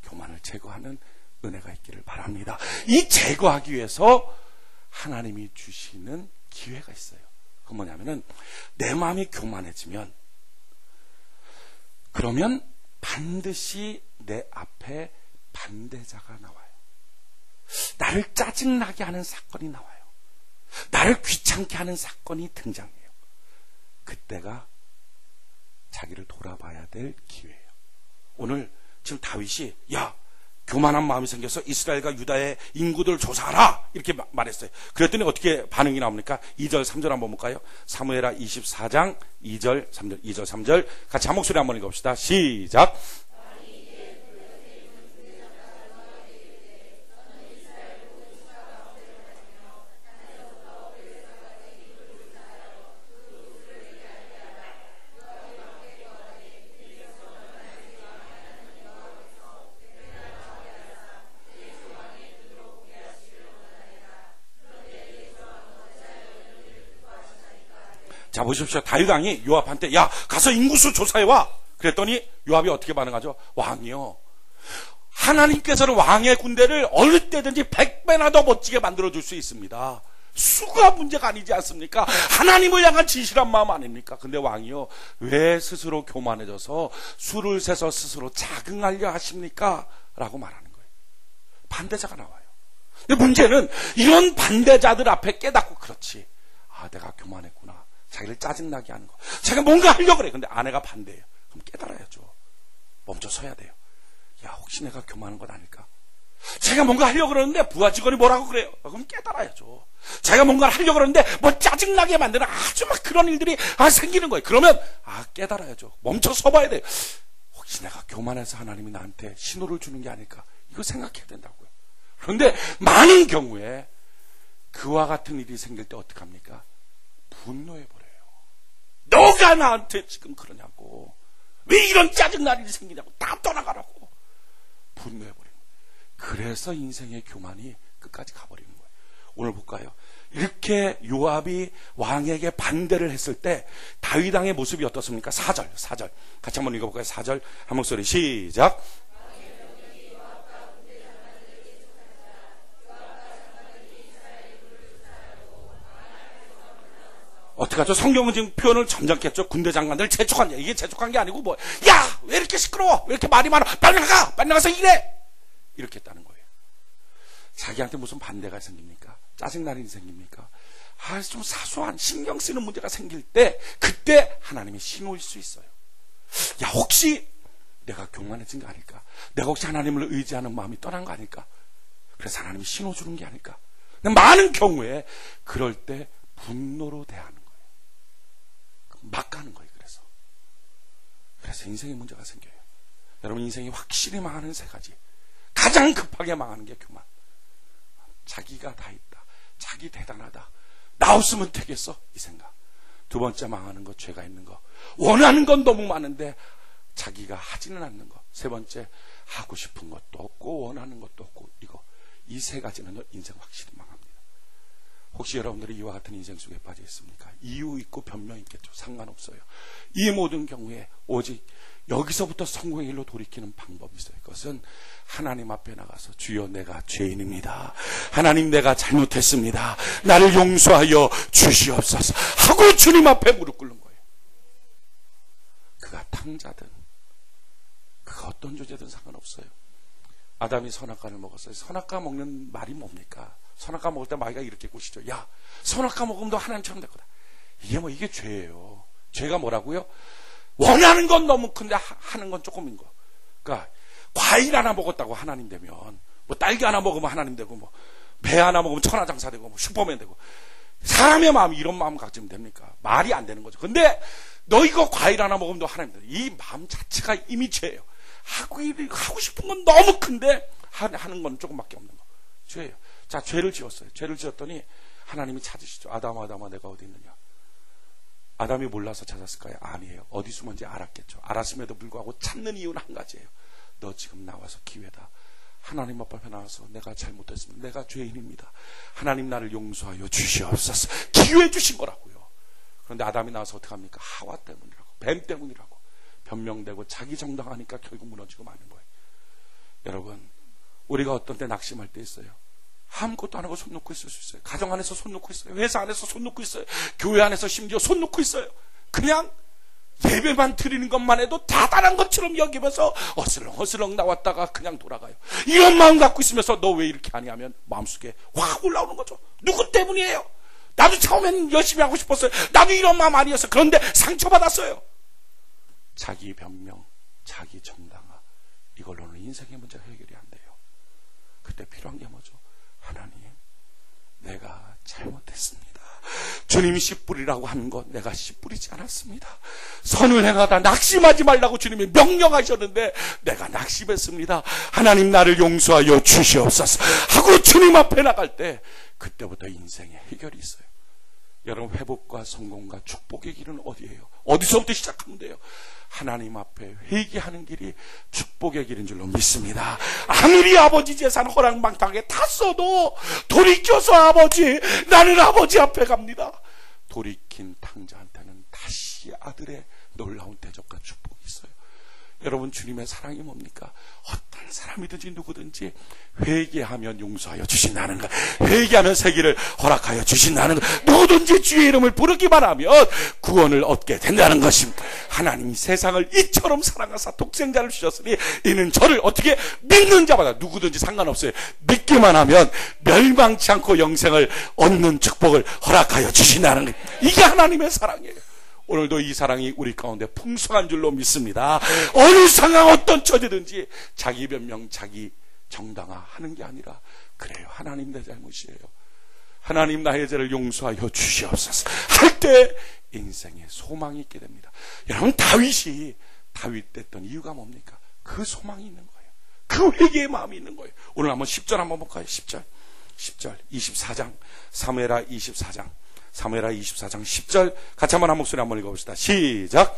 교만을 제거하는 은혜가 있기를 바랍니다. 이 제거하기 위해서 하나님이 주시는 기회가 있어요. 그건 뭐냐면은, 내 마음이 교만해지면, 그러면 반드시 내 앞에 반대자가 나와요. 나를 짜증나게 하는 사건이 나와요. 나를 귀찮게 하는 사건이 등장해요. 그때가 자기를 돌아봐야 될 기회예요. 오늘 지금 다윗이 교만한 마음이 생겨서 이스라엘과 유다의 인구들을 조사하라 이렇게 말했어요. 그랬더니 어떻게 반응이 나옵니까? 2절 3절 한번 볼까요? 사무엘하 24장 2절 3절 2절 3절 같이 한 목소리 한번 읽어봅시다. 시작. 자, 보십시오. 다윗 왕이 요압한테 가서 인구수 조사해와. 그랬더니 요압이 어떻게 반응하죠? 왕이요, 하나님께서는 왕의 군대를 어느 때든지 100배나 더 멋지게 만들어줄 수 있습니다. 수가 문제가 아니지 않습니까? 하나님을 향한 진실한 마음 아닙니까? 근데 왕이요, 왜 스스로 교만해져서 수를 세서 스스로 자긍하려 하십니까? 라고 말하는 거예요. 반대자가 나와요. 근데 문제는 이런 반대자들 앞에 깨닫고, 그렇지, 내가 교만했구나. 자기를 짜증나게 하는 거. 자기가 뭔가 하려고 그래. 근데 아내가 반대해요. 그럼 깨달아야죠. 멈춰 서야 돼요. 혹시 내가 교만한 건 아닐까? 자기가 뭔가 하려고 그러는데 부하 직원이 뭐라고 그래요. 그럼 깨달아야죠. 자기가 뭔가를 하려고 그러는데 짜증나게 만드는 아주 막 그런 일들이 생기는 거예요. 그러면 깨달아야죠. 멈춰 서봐야 돼요. 혹시 내가 교만해서 하나님이 나한테 신호를 주는 게 아닐까? 이거 생각해야 된다고요. 그런데 많은 경우에 그와 같은 일이 생길 때 어떡합니까? 분노해버려요. 너가 나한테 지금 그러냐고, 왜 이런 짜증날 일이 생기냐고, 다 떠나가라고 분노해버리는 거예요. 그래서 인생의 교만이 끝까지 가버리는 거예요. 오늘 볼까요? 이렇게 요압이 왕에게 반대를 했을 때 다윗 왕의 모습이 어떻습니까? 4절 같이 한번 읽어볼까요? 4절 한 목소리 시작. 어떡하죠? 성경은 지금 표현을 점잖겠죠? 군대 장관들 재촉한 게, 이게 재촉한 게 아니고 왜 이렇게 시끄러워? 왜 이렇게 말이 많아? 빨리 나가서 일해! 이렇게 했다는 거예요. 자기한테 무슨 반대가 생깁니까? 짜증나는 일이 생깁니까? 좀 사소한 신경 쓰이는 문제가 생길 때, 그때 하나님이 신호일 수 있어요. 혹시 내가 교만해진 거 아닐까? 내가 혹시 하나님을 의지하는 마음이 떠난 거 아닐까? 그래서 하나님이 신호 주는 게 아닐까? 근데 많은 경우에 그럴 때 분노로 대하는 거예요. 막 가는 거예요. 그래서 인생에 문제가 생겨요. 여러분, 인생이 확실히 망하는 세 가지. 가장 급하게 망하는 게 교만. 자기가 다 있다, 자기 대단하다, 나 없으면 되겠어, 이 생각. 두 번째 망하는 거, 죄가 있는 거. 원하는 건 너무 많은데 자기가 하지는 않는 거. 세 번째, 하고 싶은 것도 없고 원하는 것도 없고, 이 세 가지는 인생 확실히 망합니다. 혹시 여러분들이 이와 같은 인생 속에 빠져 있습니까? 이유 있고 변명 있겠죠. 상관없어요. 이 모든 경우에 오직 여기서부터 성공의 길로 돌이키는 방법이 있어요. 그것은 하나님 앞에 나가서, 주여 내가 죄인입니다, 하나님 내가 잘못했습니다, 나를 용서하여 주시옵소서 하고 주님 앞에 무릎 꿇는 거예요. 그가 탕자든 그가 어떤 존재든 상관없어요. 아담이 선악과를 먹었어요. 선악과 먹는 말이 뭡니까? 선악과 먹을 때 마귀가 이렇게 꼬시죠. 선악과 먹으면 너 하나님처럼 될 거다. 이게 죄예요. 죄가 뭐라고요? 원하는 건 너무 큰데 하는 건 조금인 거. 그러니까 과일 하나 먹었다고 하나님 되면, 딸기 하나 먹으면 하나님 되고, 배 하나 먹으면 천하장사 되고, 슈퍼맨 되고. 사람의 마음이 이런 마음 가지면 됩니까? 말이 안 되는 거죠. 근데 너 이거 과일 하나 먹으면 너 하나님 돼. 이 마음 자체가 이미 죄예요. 하고 싶은 건 너무 큰데 하는 건 조금밖에 없는 거. 죄예요. 자, 죄를 지었어요. 죄를 지었더니 하나님이 찾으시죠. 아담아, 내가 어디 있느냐? 아담이 몰라서 찾았을까요? 아니에요. 어디 숨은지 알았겠죠. 알았음에도 불구하고 찾는 이유는 한 가지예요. 너 지금 나와서 기회다. 하나님 앞에 나와서 내가 잘못했습니다, 내가 죄인입니다, 하나님 나를 용서하여 주시옵소서. 기회 주신 거라고요. 그런데 아담이 나와서 어떻게 합니까? 하와 때문이라고, 뱀 때문이라고 변명되고 자기 정당하니까 결국 무너지고 마는 거예요. 여러분, 우리가 어떤 때 낙심할 때 있어요. 아무것도 안 하고 손 놓고 있을 수 있어요. 가정 안에서 손 놓고 있어요. 회사 안에서 손 놓고 있어요. 교회 안에서 심지어 손 놓고 있어요. 그냥 예배만 드리는 것만 해도 대단한 것처럼 여기면서 어슬렁어슬렁 나왔다가 그냥 돌아가요. 이런 마음 갖고 있으면서 너 왜 이렇게 하냐 하면 마음속에 확 올라오는 거죠. 누구 때문이에요? 나도 처음엔 열심히 하고 싶었어요. 나도 이런 마음 아니었어요. 그런데 상처받았어요. 자기 변명, 자기 정당화, 이걸로는 인생의 문제가 해결이 안 돼요. 그때 필요한 게 뭐죠? 하나님, 내가 잘못했습니다. 주님이 씨 뿌리라고 하는 것 내가 씨 뿌리지 않았습니다. 선을 행하다 낙심하지 말라고 주님이 명령하셨는데 내가 낙심했습니다. 하나님, 나를 용서하여 주시옵소서 하고 주님 앞에 나갈 때 그때부터 인생의 해결이 있어요. 여러분, 회복과 성공과 축복의 길은 어디예요? 어디서부터 시작하면 돼요? 하나님 앞에 회개하는 길이 축복의 길인 줄로 믿습니다. 아무리 아버지 재산 허랑방탕하게 탔어도 돌이켜서 아버지, 나는 아버지 앞에 갑니다. 돌이킨 탕자한테는 다시 아들의 놀라운 대접과 축복이 있어요. 여러분, 주님의 사랑이 뭡니까? 어떤 사람이든지 누구든지 회개하면 용서하여 주신다는 것, 회개하면 세기를 허락하여 주신다는 것, 누구든지 주의 이름을 부르기만 하면 구원을 얻게 된다는 것입니다. 하나님이 세상을 이처럼 사랑하사 독생자를 주셨으니 이는 저를 어떻게 믿는 자마다, 누구든지 상관없어요, 믿기만 하면 멸망치 않고 영생을 얻는 축복을 허락하여 주신다는 것, 이게 하나님의 사랑이에요. 오늘도 이 사랑이 우리 가운데 풍성한 줄로 믿습니다. 어느 상황, 어떤 처지든지 자기 변명, 자기 정당화 하는 게 아니라, 그래요, 하나님 내 잘못이에요, 하나님 나의 죄를 용서하여 주시옵소서 할 때 인생에 소망이 있게 됩니다. 여러분, 다윗이 다윗 됐던 이유가 뭡니까? 그 소망이 있는 거예요. 그 회개의 마음이 있는 거예요. 오늘 한번 10절 한번 볼까요? 10절 24장 사무엘하 24장 10절 같이 한번 한 목소리 한번 읽어봅시다. 시작.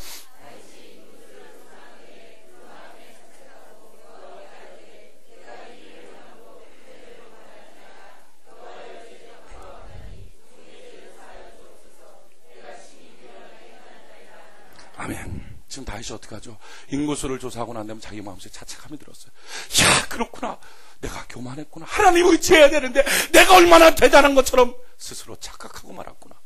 아멘. 지금 다윗이 어떻게 하죠? 인구수를 조사하고 난 다음에 자기 마음속에 자책함이 들었어요. 야, 그렇구나, 내가 교만했구나, 하나님 의지해야 되는데 내가 얼마나 대단한 것처럼 스스로 착각하고 말았구나.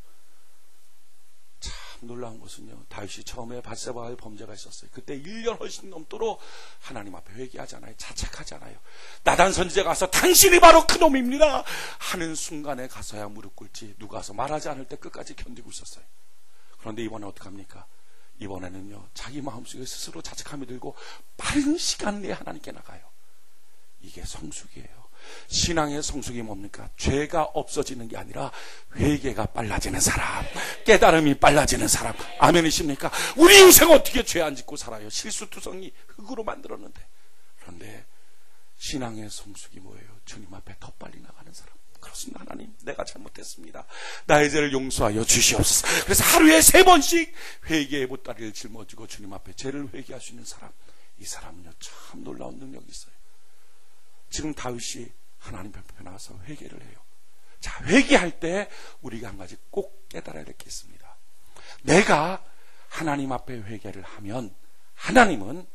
참 놀라운 것은요, 다윗이 처음에 밧세바와의 범죄가 있었어요. 그때 1년 훨씬 넘도록 하나님 앞에 회개하잖아요. 자책하잖아요. 나단 선지자가 가서 당신이 바로 그놈입니다 하는 순간에 가서야 무릎 꿇지, 누가 와서 말하지 않을 때 끝까지 견디고 있었어요. 그런데 이번에 어떡합니까? 이번에는요, 자기 마음속에 스스로 자책함이 들고 빠른 시간 내에 하나님께 나가요. 이게 성숙이에요. 신앙의 성숙이 뭡니까? 죄가 없어지는 게 아니라 회개가 빨라지는 사람, 깨달음이 빨라지는 사람. 아멘이십니까? 우리 인생 어떻게 죄 안 짓고 살아요? 실수투성이 흙으로 만들었는데. 그런데 신앙의 성숙이 뭐예요? 주님 앞에 더 빨리 나가는 사람. 그렇습니다. 하나님, 내가 잘못했습니다. 나의 죄를 용서하여 주시옵소서. 그래서 하루에 3번씩 회개의 보따리를 짊어지고 주님 앞에 죄를 회개할 수 있는 사람, 이 사람은요, 참 놀라운 능력이 있어요. 지금 다윗이 하나님 앞에 나와서 회개를 해요. 자, 회개할 때 우리가 한 가지 꼭 깨달아야 될 게 있습니다. 내가 하나님 앞에 회개를 하면 하나님은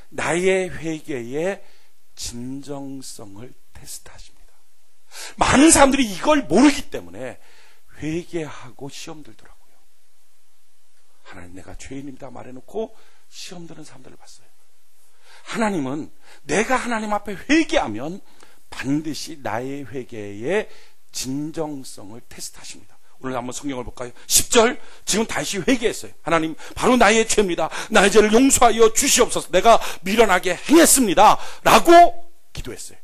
나의 회개의 진정성을 테스트하십니다. 많은 사람들이 이걸 모르기 때문에 회개하고 시험 들더라고요. 하나님, 내가 죄인입니다 말해놓고 시험 드는 사람들을 봤어요. 하나님은 내가 하나님 앞에 회개하면 반드시 나의 회개의 진정성을 테스트하십니다. 오늘 한번 성경을 볼까요? 10절, 지금 다시 회개했어요. 하나님, 바로 나의 죄입니다. 나의 죄를 용서하여 주시옵소서. 내가 미련하게 행했습니다 라고 기도했어요.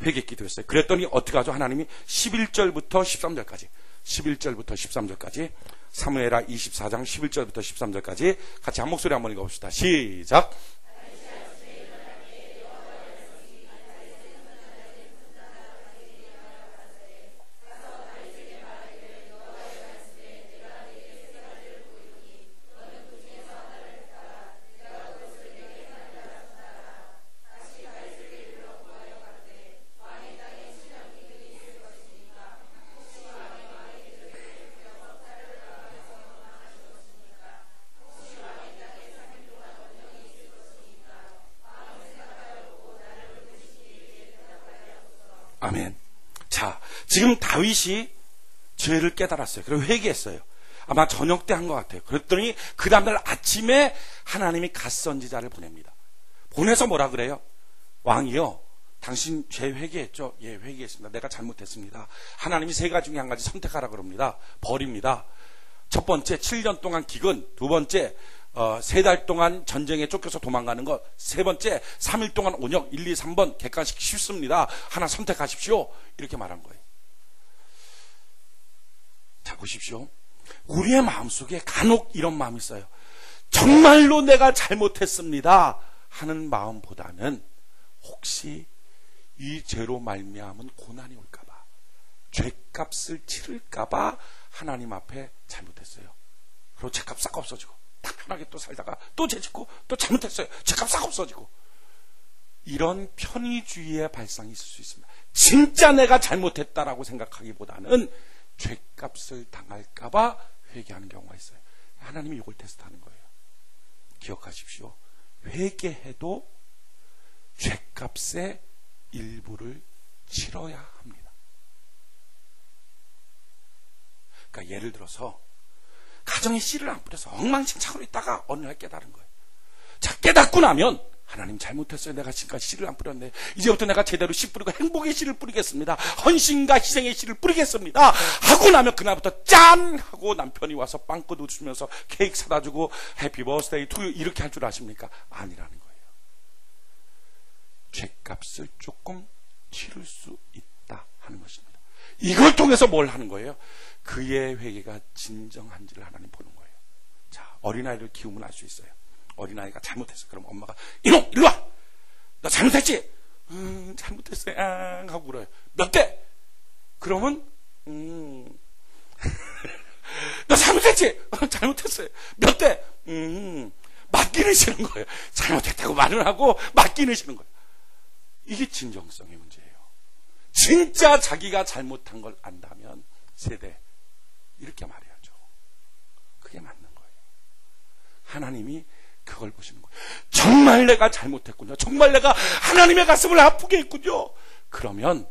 회개 기도했어요. 그랬더니 어떻게 하죠? 하나님이 11절부터 13절까지 11절부터 13절까지 사무엘하 24장 11절부터 13절까지 같이 한 목소리 한번 읽어봅시다. 시작. 아멘. 자, 지금 다윗이 죄를 깨달았어요. 그리고 회개했어요. 아마 저녁 때 한 것 같아요. 그랬더니 그 다음날 아침에 하나님이 갓선지자를 보냅니다. 보내서 뭐라 그래요? 왕이요, 당신 죄 회개했죠? 예, 회개했습니다. 내가 잘못했습니다. 하나님이 세 가지 중에 한 가지 선택하라 그럽니다. 버립니다. 첫 번째 7년 동안 기근, 두 번째 3달 동안 전쟁에 쫓겨서 도망가는 것, 세 번째 3일 동안 온역, 1, 2, 3번 객관식 쉽습니다. 하나 선택하십시오. 이렇게 말한 거예요. 자, 보십시오. 우리의 마음속에 간혹 이런 마음이 있어요. 정말로 내가 잘못했습니다 하는 마음보다는 혹시 이 죄로 말미암은 고난이 올까봐, 죄값을 치를까봐 하나님 앞에 잘못했어요. 그리고 죄값 싹 없어지고 딱 편하게 또 살다가 또 죄 짓고 또 잘못했어요. 죄값 싹 없어지고, 이런 편의주의의 발상이 있을 수 있습니다. 진짜 내가 잘못했다라고 생각하기보다는 죄값을 당할까봐 회개하는 경우가 있어요. 하나님이 이걸 테스트하는 거예요. 기억하십시오. 회개해도 죄값의 일부를 치러야 합니다. 그러니까 예를 들어서 가정에 씨를 안 뿌려서 엉망진창으로 있다가 어느 날 깨달은 거예요. 자, 깨닫고 나면 하나님 잘못했어요. 내가 지금까지 씨를 안 뿌렸네. 이제부터 내가 제대로 씨 뿌리고 행복의 씨를 뿌리겠습니다. 헌신과 희생의 씨를 뿌리겠습니다 하고 나면 그날부터 짠! 하고 남편이 와서 빵꾸 주면서 케이크 사다 주고 해피 버스데이 투 유 이렇게 할 줄 아십니까? 아니라는 거예요. 죄값을 조금 치를 수 있다 하는 것입니다. 이걸 통해서 뭘 하는 거예요? 그의 회개가 진정한지를 하나님 보는 거예요. 자, 어린아이를 키우면 알 수 있어요. 어린아이가 잘못했어. 그럼 엄마가 이놈 일로 와! 너 잘못했지? 잘못했어요. 하고 울어요. 몇 대? 그러면 너 잘못했지? 잘못했어요. 몇 대? 맞기는 싫은 거예요. 잘못했다고 말을 하고 맞기는 싫은 거예요. 이게 진정성의 문제예요. 진짜 자기가 잘못한 걸 안다면 세대 이렇게 말해야죠. 그게 맞는 거예요. 하나님이 그걸 보시는 거예요. 정말 내가 잘못했군요. 정말 내가 하나님의 가슴을 아프게 했군요. 그러면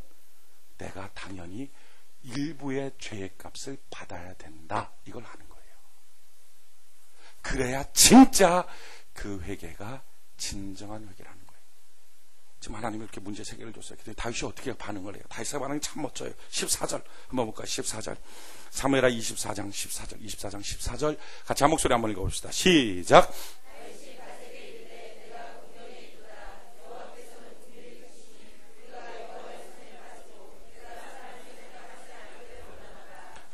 내가 당연히 일부의 죄의 값을 받아야 된다. 이걸 하는 거예요. 그래야 진짜 그 회개가 진정한 회개라는 거예요. 지금 하나님이 이렇게 문제 세 개를 줬어요. 근데 다윗이 어떻게 반응을 해요? 다윗의 반응이 참 멋져요. 14절 한번 볼까요? 14절 사무엘하 24장 14절 24장 14절 같이 한 목소리 한번 읽어봅시다. 시작.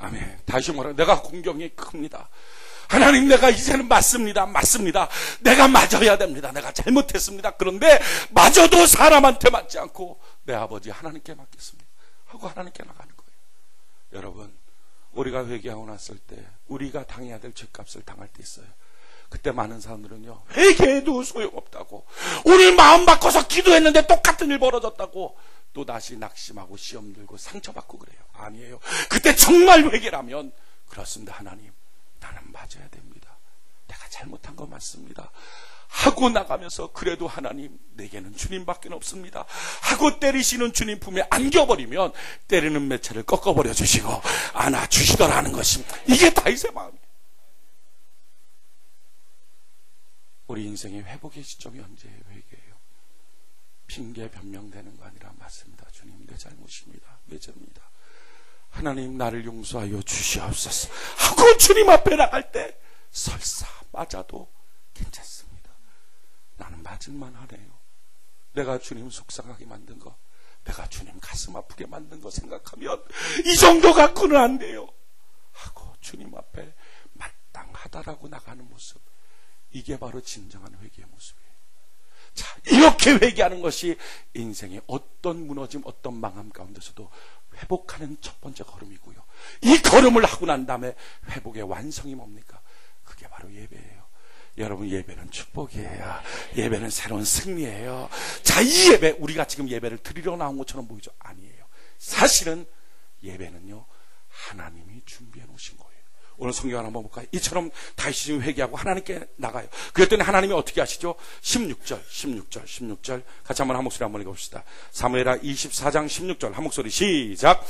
아멘. 다시 뭐라? 내가 공경이 큽니다. 하나님, 내가 이제는 맞습니다. 내가 맞아야 됩니다. 내가 잘못했습니다. 그런데 마저도 사람한테 맞지 않고 내 아버지 하나님께 맡겼습니다 하고 하나님께 나가는 거예요. 여러분, 우리가 회개하고 났을 때 우리가 당해야 될 죄값을 당할 때 있어요. 그때 많은 사람들은요, 회개해도 소용없다고, 오늘 마음 바꿔서 기도했는데 똑같은 일 벌어졌다고 또 다시 낙심하고 시험 들고 상처받고 그래요. 아니에요. 그때 정말 회개라면, 그렇습니다. 하나님, 나는 맞아야 됩니다. 내가 잘못한 거 맞습니다 하고 나가면서, 그래도 하나님, 내게는 주님밖에 없습니다 하고 때리시는 주님 품에 안겨버리면 때리는 매체를 꺾어버려 주시고 안아주시더라는 것입니다. 이게 다윗의 마음이에요. 우리 인생의 회복의 시점이 언제예요? 회개예요. 핑계 변명되는 거 아니라, 맞습니다. 주님, 내 잘못입니다. 내 죄입니다. 하나님, 나를 용서하여 주시옵소서 하고 주님 앞에 나갈 때 설사 맞아도 괜찮습니다. 나는 맞을만 하네요. 내가 주님 속상하게 만든 거, 내가 주님 가슴 아프게 만든 거 생각하면 이 정도 갖고는 안 돼요 하고 주님 앞에 마땅하다라고 나가는 모습, 이게 바로 진정한 회개의 모습이에요. 자, 이렇게 회개하는 것이 인생의 어떤 무너짐, 어떤 망함 가운데서도 회복하는 첫 번째 걸음이고요. 이 걸음을 하고 난 다음에 회복의 완성이 뭡니까? 그게 바로 예배예요. 여러분, 예배는 축복이에요. 예배는 새로운 승리예요. 자, 이 예배, 우리가 지금 예배를 드리러 나온 것처럼 보이죠? 아니에요. 사실은 예배는요, 하나님이 준비해 놓으신 거예요. 오늘 성경 한번 볼까요? 이처럼 다시 회개하고 하나님께 나가요. 그랬더니 하나님이 어떻게 하시죠? 16절 같이 한번 한 목소리 한번 읽어봅시다. 사무엘하 24장 16절 한 목소리 시작.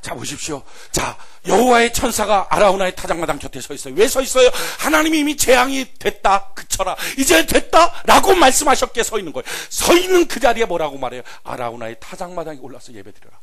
자, 보십시오. 자, 여호와의 천사가 아라우나의 타작마당 곁에 서 있어요. 왜 서 있어요? 하나님이 이미 재앙이 됐다, 그쳐라, 이제 됐다 라고 말씀하셨기에 서 있는 거예요. 서 있는 그 자리에 뭐라고 말해요? 아라우나의 타작마당에 올라서 예배드려라.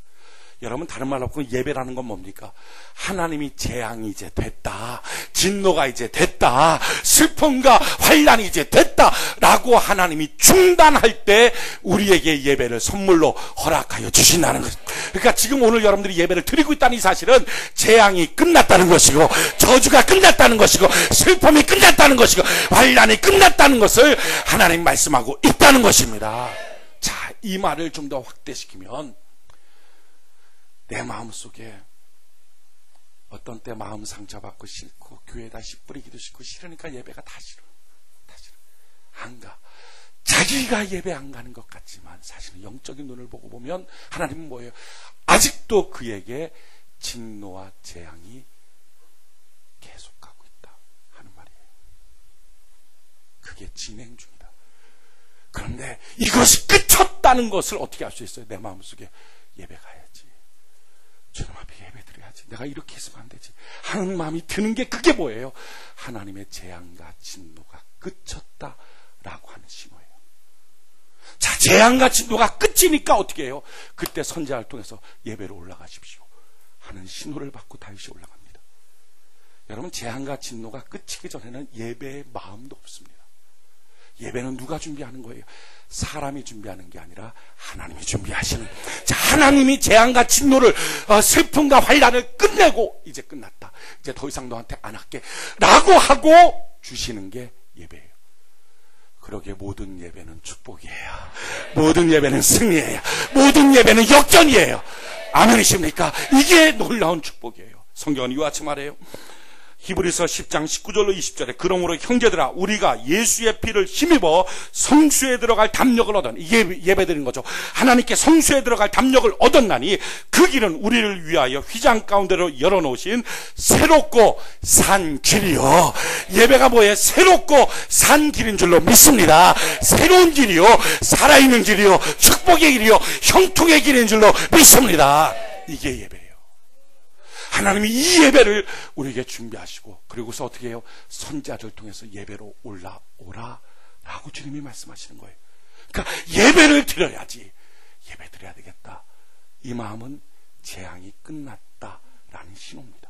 여러분, 다른 말 없고 예배라는 건 뭡니까? 하나님이 재앙이 이제 됐다, 진노가 이제 됐다, 슬픔과 환난이 이제 됐다 라고 하나님이 중단할 때 우리에게 예배를 선물로 허락하여 주신다는 것. 그러니까 지금 오늘 여러분들이 예배를 드리고 있다는 이 사실은 재앙이 끝났다는 것이고, 저주가 끝났다는 것이고, 슬픔이 끝났다는 것이고, 환난이 끝났다는 것을 하나님 말씀하고 있다는 것입니다. 자, 이 말을 좀 더 확대시키면, 내 마음속에 어떤 때 마음 상처받고 싫고 교회에다 씨 뿌리기도 싫고 싫으니까 예배가 다 싫어. 안 가. 자기가 예배 안 가는 것 같지만 사실은 영적인 눈을 보고 보면 하나님은 뭐예요? 아직도 그에게 진노와 재앙이 계속하고 있다 하는 말이에요. 그게 진행 중이다. 그런데 이것이 끝쳤다는 것을 어떻게 알 수 있어요? 내 마음속에 예배 가야지, 주님 앞에 예배 드려야지, 내가 이렇게 했으면 안 되지 하는 마음이 드는 게 그게 뭐예요? 하나님의 재앙과 진노가 끝쳤다라고 하는 신호예요. 자, 재앙과 진노가 끝이니까 어떻게 해요? 그때 선지자를 통해서 예배로 올라가십시오 하는 신호를 받고 다윗이 올라갑니다. 여러분, 재앙과 진노가 끝이기 전에는 예배의 마음도 없습니다. 예배는 누가 준비하는 거예요? 사람이 준비하는 게 아니라 하나님이 준비하시는. 자, 하나님이 재앙과 진노를, 슬픔과 환난을 끝내고 이제 끝났다, 이제 더 이상 너한테 안 할게 라고 하고 주시는 게 예배예요. 그러기에 모든 예배는 축복이에요. 모든 예배는 승리예요. 모든 예배는 역전이에요. 아멘이십니까? 이게 놀라운 축복이에요. 성경은 이와 같이 말해요. 히브리서 10장 19절로 20절에 그러므로 형제들아, 우리가 예수의 피를 힘입어 성수에 들어갈 담력을 얻은, 이게 예배드린 거죠. 하나님께 성수에 들어갈 담력을 얻었나니 그 길은 우리를 위하여 휘장 가운데로 열어놓으신 새롭고 산 길이요. 예배가 뭐예요? 새롭고 산 길인 줄로 믿습니다. 새로운 길이요, 살아있는 길이요, 축복의 길이요, 형통의 길인 줄로 믿습니다. 이게 예배예요. 하나님이 이 예배를 우리에게 준비하시고, 그리고서 어떻게 해요? 선지자를 통해서 예배로 올라오라 라고 주님이 말씀하시는 거예요. 그러니까 예배를 드려야지, 예배 드려야 되겠다, 이 마음은 재앙이 끝났다라는 신호입니다.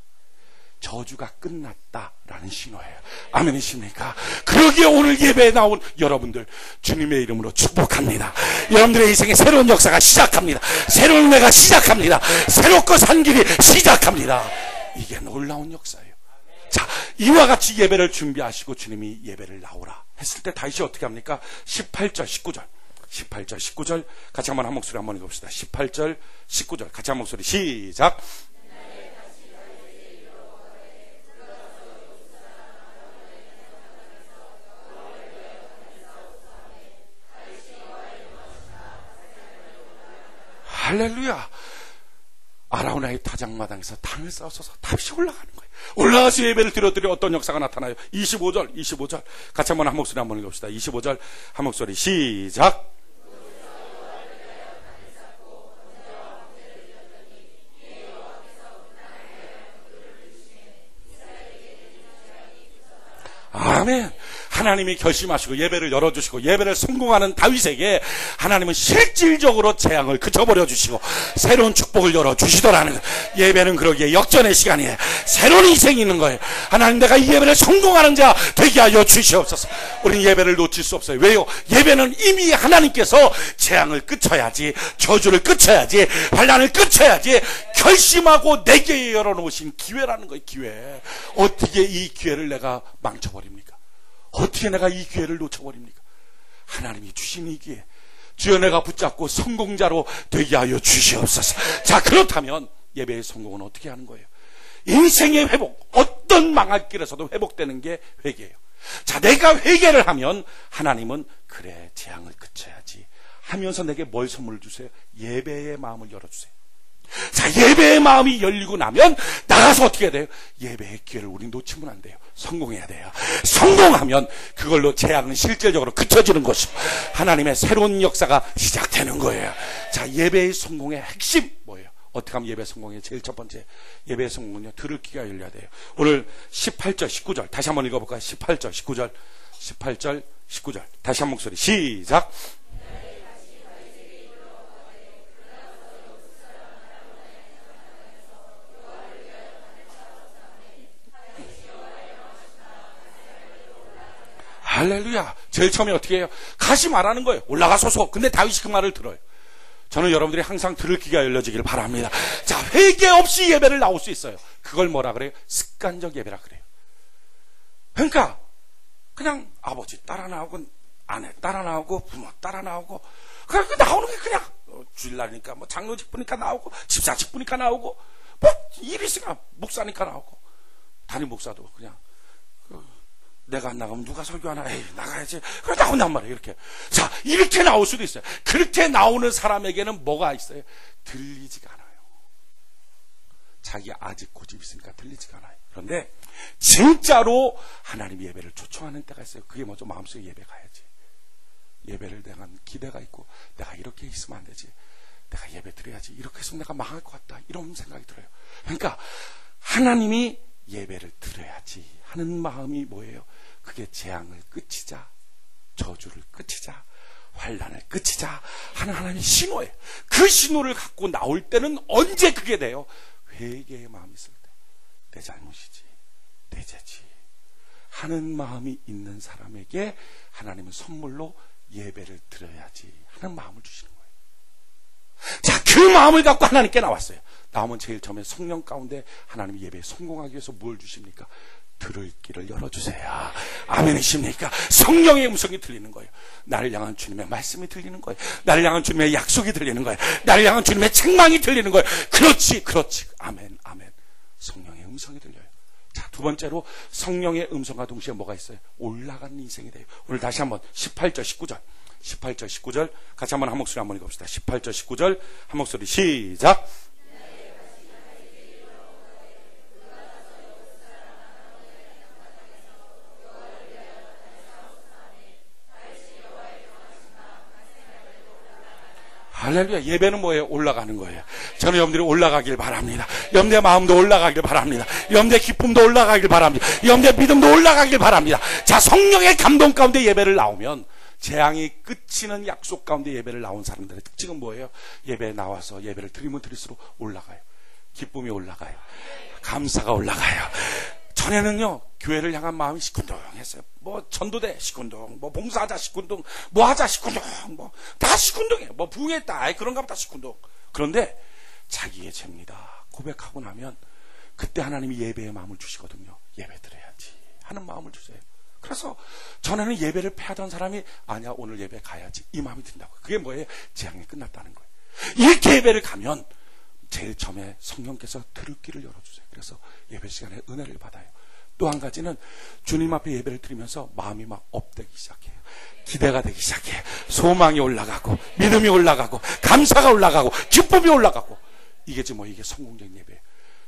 저주가 끝났다라는 신호예요. 아멘이십니까? 그러기에 오늘 예배에 나온 여러분들 주님의 이름으로 축복합니다. 여러분들의 인생에 새로운 역사가 시작합니다. 새로운 은혜가 시작합니다. 새롭고 산 길이 시작합니다. 이게 놀라운 역사예요. 자, 이와 같이 예배를 준비하시고 주님이 예배를 나오라 했을 때 다윗이 어떻게 합니까? 18절 19절 같이 한번 한 목소리 한번 읽읍시다. 18절 19절 같이 한 목소리 시작. 할렐루야. 아라우나의 타작마당에서 당을 쌓아서 다시 올라가는 거예요. 올라가서 예배를 드려 어떤 역사가 나타나요? 25절 같이 한번 한 목소리 한번 읽읍시다. 25절 한 목소리 시작. 아멘. 하나님이 결심하시고 예배를 열어주시고 예배를 성공하는 다윗에게 하나님은 실질적으로 재앙을 그쳐버려 주시고 새로운 축복을 열어주시더라는 거예요. 예배는 그러기에 역전의 시간이에요. 새로운 인생이 있는 거예요. 하나님, 내가 이 예배를 성공하는 자 되게 하여 주시옵소서. 우리는 예배를 놓칠 수 없어요. 왜요? 예배는 이미 하나님께서 재앙을 그쳐야지, 저주를 그쳐야지, 환난을 그쳐야지 결심하고 내게 열어놓으신 기회라는 거예요. 기회. 어떻게 이 기회를 내가 망쳐버립니까? 어떻게 내가 이 기회를 놓쳐버립니까? 하나님이 주신 이 기회, 주여 내가 붙잡고 성공자로 되게 하여 주시옵소서. 자, 그렇다면 예배의 성공은 어떻게 하는 거예요? 인생의 회복, 어떤 망할 길에서도 회복되는 게 회개예요. 자, 내가 회개를 하면 하나님은 그래, 재앙을 그쳐야지 하면서 내게 뭘 선물을 주세요? 예배의 마음을 열어주세요. 자, 예배의 마음이 열리고 나면 나가서 어떻게 해야 돼요? 예배의 기회를 우리 놓치면 안 돼요. 성공해야 돼요. 성공하면 그걸로 재앙은 실질적으로 그쳐지는 것이고 하나님의 새로운 역사가 시작되는 거예요. 자, 예배의 성공의 핵심 뭐예요? 어떻게 하면 예배 성공이에요? 제일 첫 번째 예배 성공은요, 들을 귀가 열려야 돼요. 오늘 18절 19절 다시 한번 읽어볼까요? 18절 19절 18절 19절 다시 한 목소리 시작. 할렐루야. 제일 처음에 어떻게 해요? 가시 말하는 거예요. 올라가소서. 근데 다윗이 그 말을 들어요. 저는 여러분들이 항상 들을 귀가 열려지길 바랍니다. 자, 회개 없이 예배를 나올 수 있어요. 그걸 뭐라 그래요? 습관적 예배라 그래요. 그러니까 그냥 아버지 따라 나오고 아내 따라 나오고 부모 따라 나오고 그냥 나오는 게 그냥 주일날이니까 뭐 장로직 보니까 나오고 집사직 보니까 나오고 뭐 일이 있으니까 목사니까 나오고 담임 목사도 그냥 내가 안 나가면 누가 설교하나? 에이, 나가야지. 그래, 나온단 말이에요, 이렇게. 자, 이렇게 나올 수도 있어요. 그렇게 나오는 사람에게는 뭐가 있어요? 들리지가 않아요. 자기 아직 고집이 있으니까 들리지가 않아요. 그런데, 진짜로 하나님 예배를 초청하는 때가 있어요. 그게 먼저 마음속에 예배 가야지. 예배를 대한 기대가 있고, 내가 이렇게 있으면 안 되지. 내가 예배 드려야지. 이렇게 했으면 내가 망할 것 같다. 이런 생각이 들어요. 그러니까, 하나님이 예배를 드려야지 하는 마음이 뭐예요? 그게 재앙을 끝이자, 저주를 끝이자, 환난을 끝이자 하는 하나님의 신호예요. 그 신호를 갖고 나올 때는 언제 그게 돼요? 회개의 마음이 있을 때. 내 잘못이지, 내 죄지 하는 마음이 있는 사람에게 하나님은 선물로 예배를 드려야지 하는 마음을 주시는 거예요. 자, 그 마음을 갖고 하나님께 나왔어요. 나오면 제일 처음에 성령 가운데 하나님의 예배에 성공하기 위해서 뭘 주십니까? 들을 길을 열어주세요. 아멘이십니까? 성령의 음성이 들리는 거예요. 나를 향한 주님의 말씀이 들리는 거예요. 나를 향한 주님의 약속이 들리는 거예요. 나를 향한 주님의 책망이 들리는 거예요. 그렇지, 그렇지. 아멘, 아멘. 성령의 음성이 들려요. 자, 두 번째로 성령의 음성과 동시에 뭐가 있어요? 올라가는 인생이 돼요. 오늘 다시 한번 18절 19절 18절 19절 같이 한번 한 목소리 한번 읽어봅시다. 18절 19절 한 목소리 시작. 할렐루야. 예배는 뭐예요? 올라가는 거예요. 저는 여러분들이 올라가길 바랍니다. 여러분의 마음도 올라가길 바랍니다. 여러분의 기쁨도 올라가길 바랍니다. 여러분의 믿음도 올라가길 바랍니다. 자, 성령의 감동 가운데 예배를 나오면 재앙이 끝이는 약속 가운데 예배를 나온 사람들의 특징은 뭐예요? 예배에 나와서 예배를 드리면 드릴수록 올라가요. 기쁨이 올라가요. 감사가 올라가요. 전에는요, 교회를 향한 마음이 시큰둥했어요. 뭐 전도대 시큰둥, 뭐 봉사하자 시큰둥, 뭐 하자 시큰둥, 뭐 다 시큰둥해. 뭐 부흥했다, 아이 그런가 보다 시큰둥. 그런데 자기의 죄입니다 고백하고 나면 그때 하나님이 예배의 마음을 주시거든요. 예배 드려야지 하는 마음을 주세요. 그래서 전에는 예배를 패하던 사람이 아니야, 오늘 예배 가야지 이 마음이 든다고. 그게 뭐예요? 재앙이 끝났다는 거예요. 이렇게 예배를 가면 제일 처음에 성령께서 들을 길을 열어주세요. 그래서 예배 시간에 은혜를 받아요. 또 한 가지는 주님 앞에 예배를 드리면서 마음이 막 업되기 시작해요. 기대가 되기 시작해요. 소망이 올라가고 믿음이 올라가고 감사가 올라가고 기쁨이 올라가고 이게 지금 이게 성공적인 예배예요.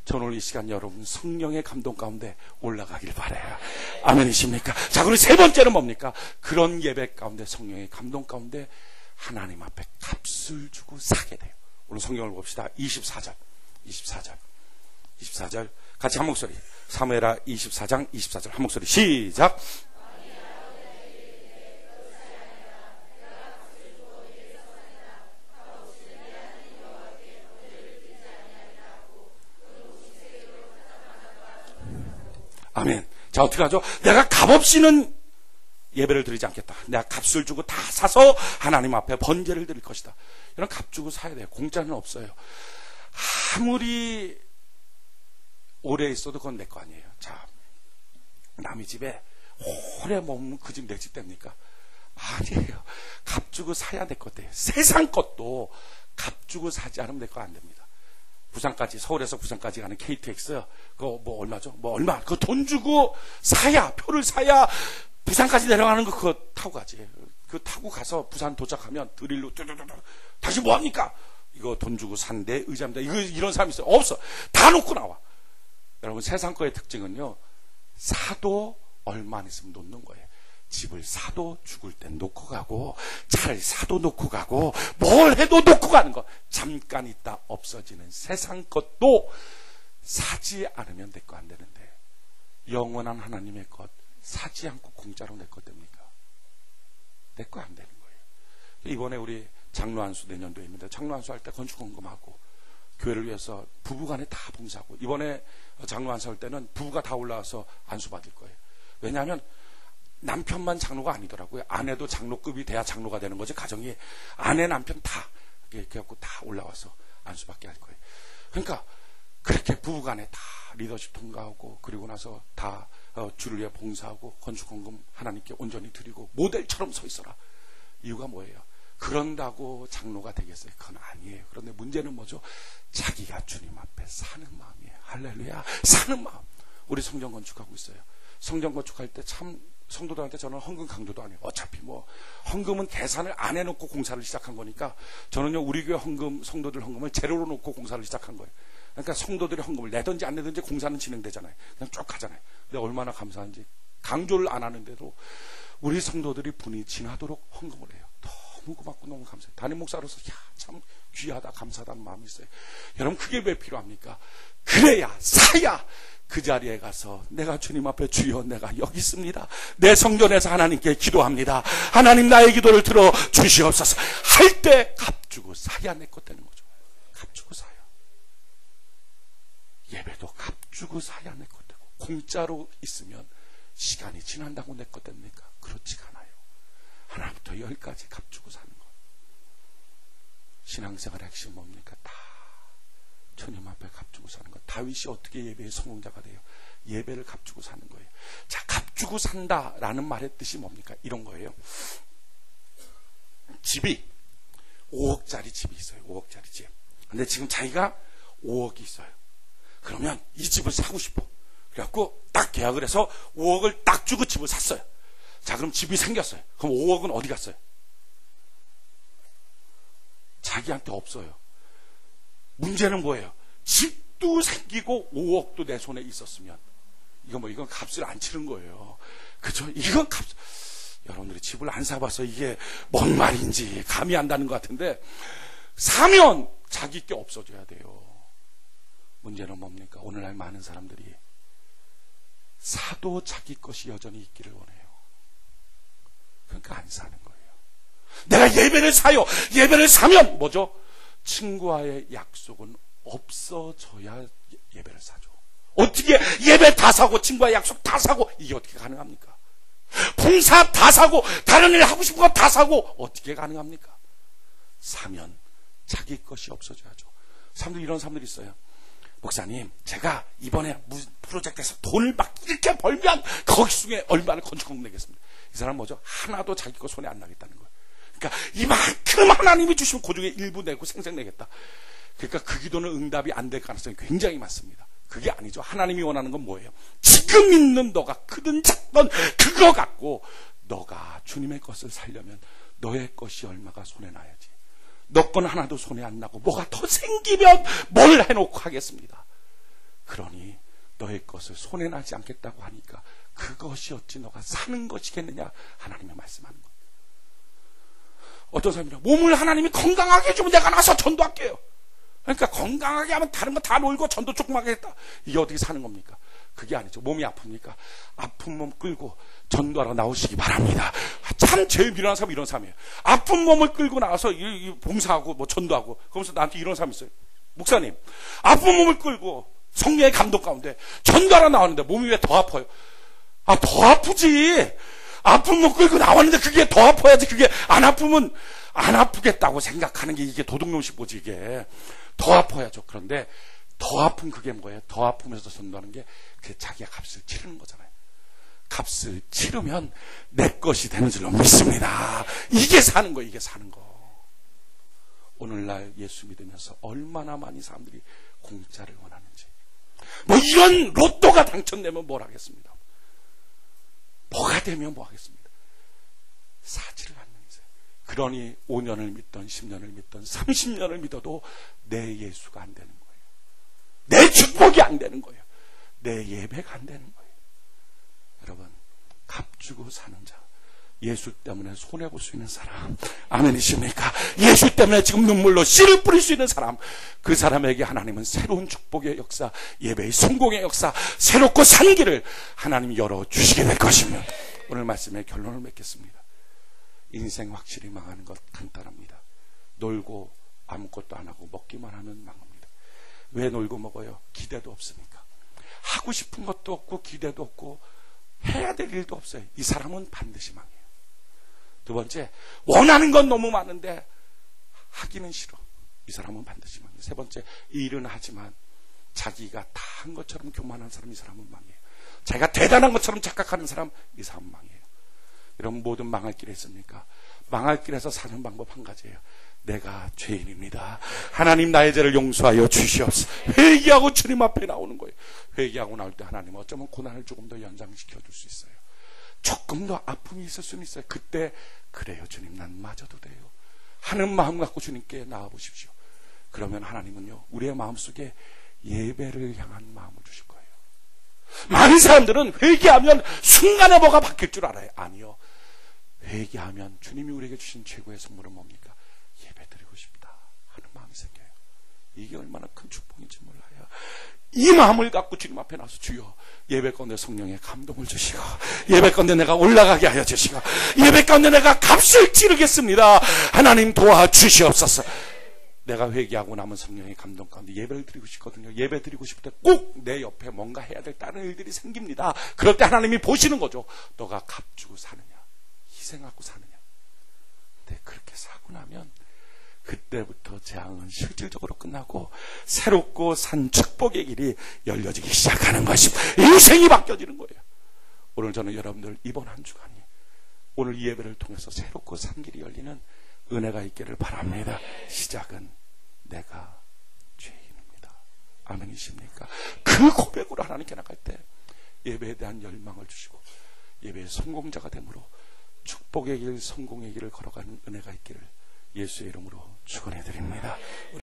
저는 오늘 이 시간 여러분 성령의 감동 가운데 올라가길 바라요. 아멘이십니까? 자, 그리고 세 번째는 뭡니까? 그런 예배 가운데 성령의 감동 가운데 하나님 앞에 값을 주고 사게 돼요. 오늘 성경을 봅시다. 24절 같이 한 목소리. 사무엘하 24장 24절 한 목소리 시작. 아멘. 자, 어떻게 하죠? 내가 값없이는 예배를 드리지 않겠다. 내가 값을 주고 다 사서 하나님 앞에 번제를 드릴 것이다. 이런 값 주고 사야 돼요. 공짜는 없어요. 아무리 오래 있어도 그건 내 거 아니에요. 자, 남의 집에 오래 머무면 그 집 내 집 됩니까? 아니에요. 값 주고 사야 될 것 돼요. 세상 것도 값 주고 사지 않으면 내 거 안 됩니다. 부산까지, 서울에서 부산까지 가는 KTX 그거 뭐 얼마죠? 뭐 얼마? 그거 돈 주고 사야, 표를 사야 부산까지 내려가는 거 그거 타고 가지. 그거 타고 가서 부산 도착하면 드릴로 다시 뭐 합니까? 이거 돈 주고 산대, 의자입니다. 이런 사람이 있어요. 없어. 다 놓고 나와. 여러분, 세상 거의 특징은요, 사도 얼마 안 있으면 놓는 거예요. 집을 사도 죽을 땐 놓고 가고, 차를 사도 놓고 가고, 뭘 해도 놓고 가는 거. 잠깐 있다 없어지는 세상 것도 사지 않으면 내 거 안 되는데, 영원한 하나님의 것 사지 않고 공짜로 내 거 됩니까? 내 거 안 되는 거예요. 이번에 우리 장로 안수 내년도입니다. 장로 안수 할 때 건축헌금하고 교회를 위해서 부부간에 다 봉사하고, 이번에 장로 안수 할 때는 부부가 다 올라와서 안수 받을 거예요. 왜냐하면 남편만 장로가 아니더라고요. 아내도 장로급이 돼야 장로가 되는 거지. 가정이 아내 남편 다 이렇게 갖고 다 올라와서 안수받게 할 거예요. 그러니까 그렇게 부부간에 다 리더십 통과하고, 그리고 나서 다 주를 위해 봉사하고 건축헌금 하나님께 온전히 드리고 모델처럼 서 있어라. 이유가 뭐예요? 그런다고 장로가 되겠어요? 그건 아니에요. 그런데 문제는 뭐죠? 자기가 주님 앞에 사는 마음이에요. 할렐루야. 사는 마음. 우리 성전 건축하고 있어요. 성전 건축할 때 참 성도들한테 저는 헌금 강조도 안 해요. 어차피 뭐 헌금은 계산을 안 해놓고 공사를 시작한 거니까, 저는요 우리 교회 헌금, 성도들 헌금을 제로로 놓고 공사를 시작한 거예요. 그러니까 성도들이 헌금을 내든지 안 내든지 공사는 진행되잖아요. 그냥 쭉 가잖아요. 근데 얼마나 감사한지, 강조를 안 하는데도 우리 성도들이 분이 진하도록 헌금을 해요. 너무 고맙고 너무 감사해요. 담임 목사로서 참 귀하다, 감사하다는 마음이 있어요. 여러분, 그게 왜 필요합니까? 그래야, 사야 그 자리에 가서 내가 주님 앞에, 주여 내가 여기 있습니다, 내 성전에서 하나님께 기도합니다, 하나님 나의 기도를 들어 주시옵소서 할 때 값주고 사야 내 것 되는 거죠. 값주고 사야. 예배도 값주고 사야 내 것 되고, 공짜로 있으면 시간이 지난다고 내 것 됩니까? 그렇지가 않아요. 하나부터 열까지 값주고 사는 거. 신앙생활의 핵심 뭡니까? 다 주님 앞에 값주고 사는 거. 다윗이 어떻게 예배의 성공자가 돼요? 예배를 값주고 사는 거예요. 자, 값주고 산다라는 말의 뜻이 뭡니까? 이런 거예요. 집이 5억짜리 집이 있어요. 5억짜리 집. 근데 지금 자기가 5억이 있어요. 그러면 이 집을 사고 싶어. 그래갖고 딱 계약을 해서 5억을 딱 주고 집을 샀어요. 자, 그럼 집이 생겼어요. 그럼 5억은 어디 갔어요? 자기한테 없어요. 문제는 뭐예요? 집도 생기고 5억도 내 손에 있었으면, 이건 값을 안 치는 거예요. 그죠? 이건 여러분들이 집을 안 사봐서 이게 뭔 말인지 감이 안 나는 것 같은데, 사면 자기 게 없어져야 돼요. 문제는 뭡니까? 오늘날 많은 사람들이 사도 자기 것이 여전히 있기를 원해요. 그러니까 안 사는 거예요. 내가 예배를 사요. 예배를 사면 뭐죠? 친구와의 약속은 없어져야 예배를 사죠. 어떻게 예배 다 사고 친구와의 약속 다 사고, 이게 어떻게 가능합니까? 봉사 다 사고 다른 일 하고 싶은 거 다 사고, 어떻게 가능합니까? 사면 자기 것이 없어져야죠. 사람들, 이런 사람들이 있어요. 목사님, 제가 이번에 무슨 프로젝트에서 돈을 막 이렇게 벌면 거기 중에 얼마를 건축헌금 내겠습니다. 이 사람은 뭐죠? 하나도 자기 거 손에 안 나겠다는 거예요. 그러니까 이만큼 하나님이 주시면 그 중에 일부 내고 생생내겠다. 그러니까 그 기도는 응답이 안 될 가능성이 굉장히 많습니다. 그게 아니죠. 하나님이 원하는 건 뭐예요? 지금 있는 너가 크든 작든 그거 갖고 너가 주님의 것을 살려면 너의 것이 얼마가 손에 나야지. 너 건 하나도 손에 안 나고 뭐가 더 생기면 뭘 해놓고 하겠습니다. 그러니 너의 것을 손에 나지 않겠다고 하니까 그것이 어찌 너가 사는 것이겠느냐, 하나님이 말씀하는 거예요. 어떤 사람이냐, 몸을 하나님이 건강하게 해주면 내가 나서 전도할게요. 그러니까 건강하게 하면 다른 거 다 놀고 전도 조그맣게 했다. 이게 어떻게 사는 겁니까? 그게 아니죠. 몸이 아픕니까? 아픈 몸 끌고 전도하러 나오시기 바랍니다. 참 제일 미련한 사람이 이런 사람이에요. 아픈 몸을 끌고 나와서 봉사하고 뭐 전도하고, 그러면서 나한테 이런 사람이 있어요. 목사님, 아픈 몸을 끌고 성령의 감동 가운데 전도하러 나왔는데 몸이 왜 더 아파요? 아, 더 아프지. 아픈 몸 끌고 나왔는데 그게 더 아파야지. 그게 안 아프면 안 아프겠다고 생각하는 게 이게 도둑놈식 뭐지, 이게. 더 아파야죠. 그런데 더 아픈 그게 뭐예요? 더 아프면서 전도하는 게 그게 자기가 값을 치르는 거잖아요. 값을 치르면 내 것이 되는 줄로 믿습니다. 이게 사는 거예요. 이게 사는 거. 오늘날 예수 믿으면서 얼마나 많이 사람들이 공짜를 원하는지. 뭐 이런 로또가 당첨되면 뭘 하겠습니다. 뭐가 되면 뭐 하겠습니다. 사지를 않는 이상. 그러니 5년을 믿던 10년을 믿던 30년을 믿어도 내 예수가 안 되는 거예요. 내 축복이 안 되는 거예요. 내 예배가 안 되는 거예요. 여러분, 값주고 사는 자, 예수 때문에 손해볼 수 있는 사람, 아멘이십니까? 예수 때문에 지금 눈물로 씨를 뿌릴 수 있는 사람, 그 사람에게 하나님은 새로운 축복의 역사, 예배의 성공의 역사, 새롭고 산 길을 하나님이 열어주시게 될 것입니다. 오늘 말씀의 결론을 맺겠습니다. 인생 확실히 망하는 것 간단합니다. 놀고 아무것도 안 하고 먹기만 하면 망합니다. 왜 놀고 먹어요? 기대도 없으니까. 하고 싶은 것도 없고 기대도 없고 해야 될 일도 없어요. 이 사람은 반드시 망해요. 두 번째, 원하는 건 너무 많은데 하기는 싫어. 이 사람은 반드시 망해요. 세 번째, 일은 하지만 자기가 다 한 것처럼 교만한 사람, 이 사람은 망해요. 자기가 대단한 것처럼 착각하는 사람, 이 사람은 망해요. 여러분, 모든 망할 길에 있습니까? 망할 길에서 사는 방법 한 가지예요. 내가 죄인입니다. 하나님 나의 죄를 용서하여 주시옵소서. 회개하고 주님 앞에 나오는 거예요. 회개하고 나올 때 하나님 어쩌면 고난을 조금 더 연장시켜 줄 수 있어요. 조금 더 아픔이 있을 수는 있어요. 그때 그래요 주님, 난 맞아도 돼요 하는 마음 갖고 주님께 나와보십시오. 그러면 하나님은요, 우리의 마음속에 예배를 향한 마음을 주실 거예요. 많은 사람들은 회개하면 순간에 뭐가 바뀔 줄 알아요. 아니요, 회개하면 주님이 우리에게 주신 최고의 선물은 뭡니까? 예배 드리고 싶다 하는 마음이 생겨요. 이게 얼마나 큰 축복인지 몰라요. 이 마음을 갖고 주님 앞에 나서 주여, 예배 가운데 성령의 감동을 주시고, 예배 가운데 내가 올라가게 하여 주시고, 예배 가운데 내가 값을 치르겠습니다. 하나님 도와주시옵소서. 내가 회개하고 남은 성령의 감동 가운데 예배를 드리고 싶거든요. 예배 드리고 싶을 때 꼭 내 옆에 뭔가 해야 될 다른 일들이 생깁니다. 그럴 때 하나님이 보시는 거죠. 너가 값주고 사느냐, 희생하고 사느냐. 근데 그렇게 사고 나면 그때부터 재앙은 실질적으로 끝나고 새롭고 산 축복의 길이 열려지기 시작하는 것입니다. 인생이 바뀌어지는 거예요. 오늘 저는 여러분들 이번 한 주간이 오늘 이 예배를 통해서 새롭고 산 길이 열리는 은혜가 있기를 바랍니다. 시작은 내가 죄인입니다. 아멘이십니까? 그 고백으로 하나님께 나갈 때 예배에 대한 열망을 주시고 예배의 성공자가 되므로 축복의 길, 성공의 길을 걸어가는 은혜가 있기를 예수의 이름으로 축원해 드립니다.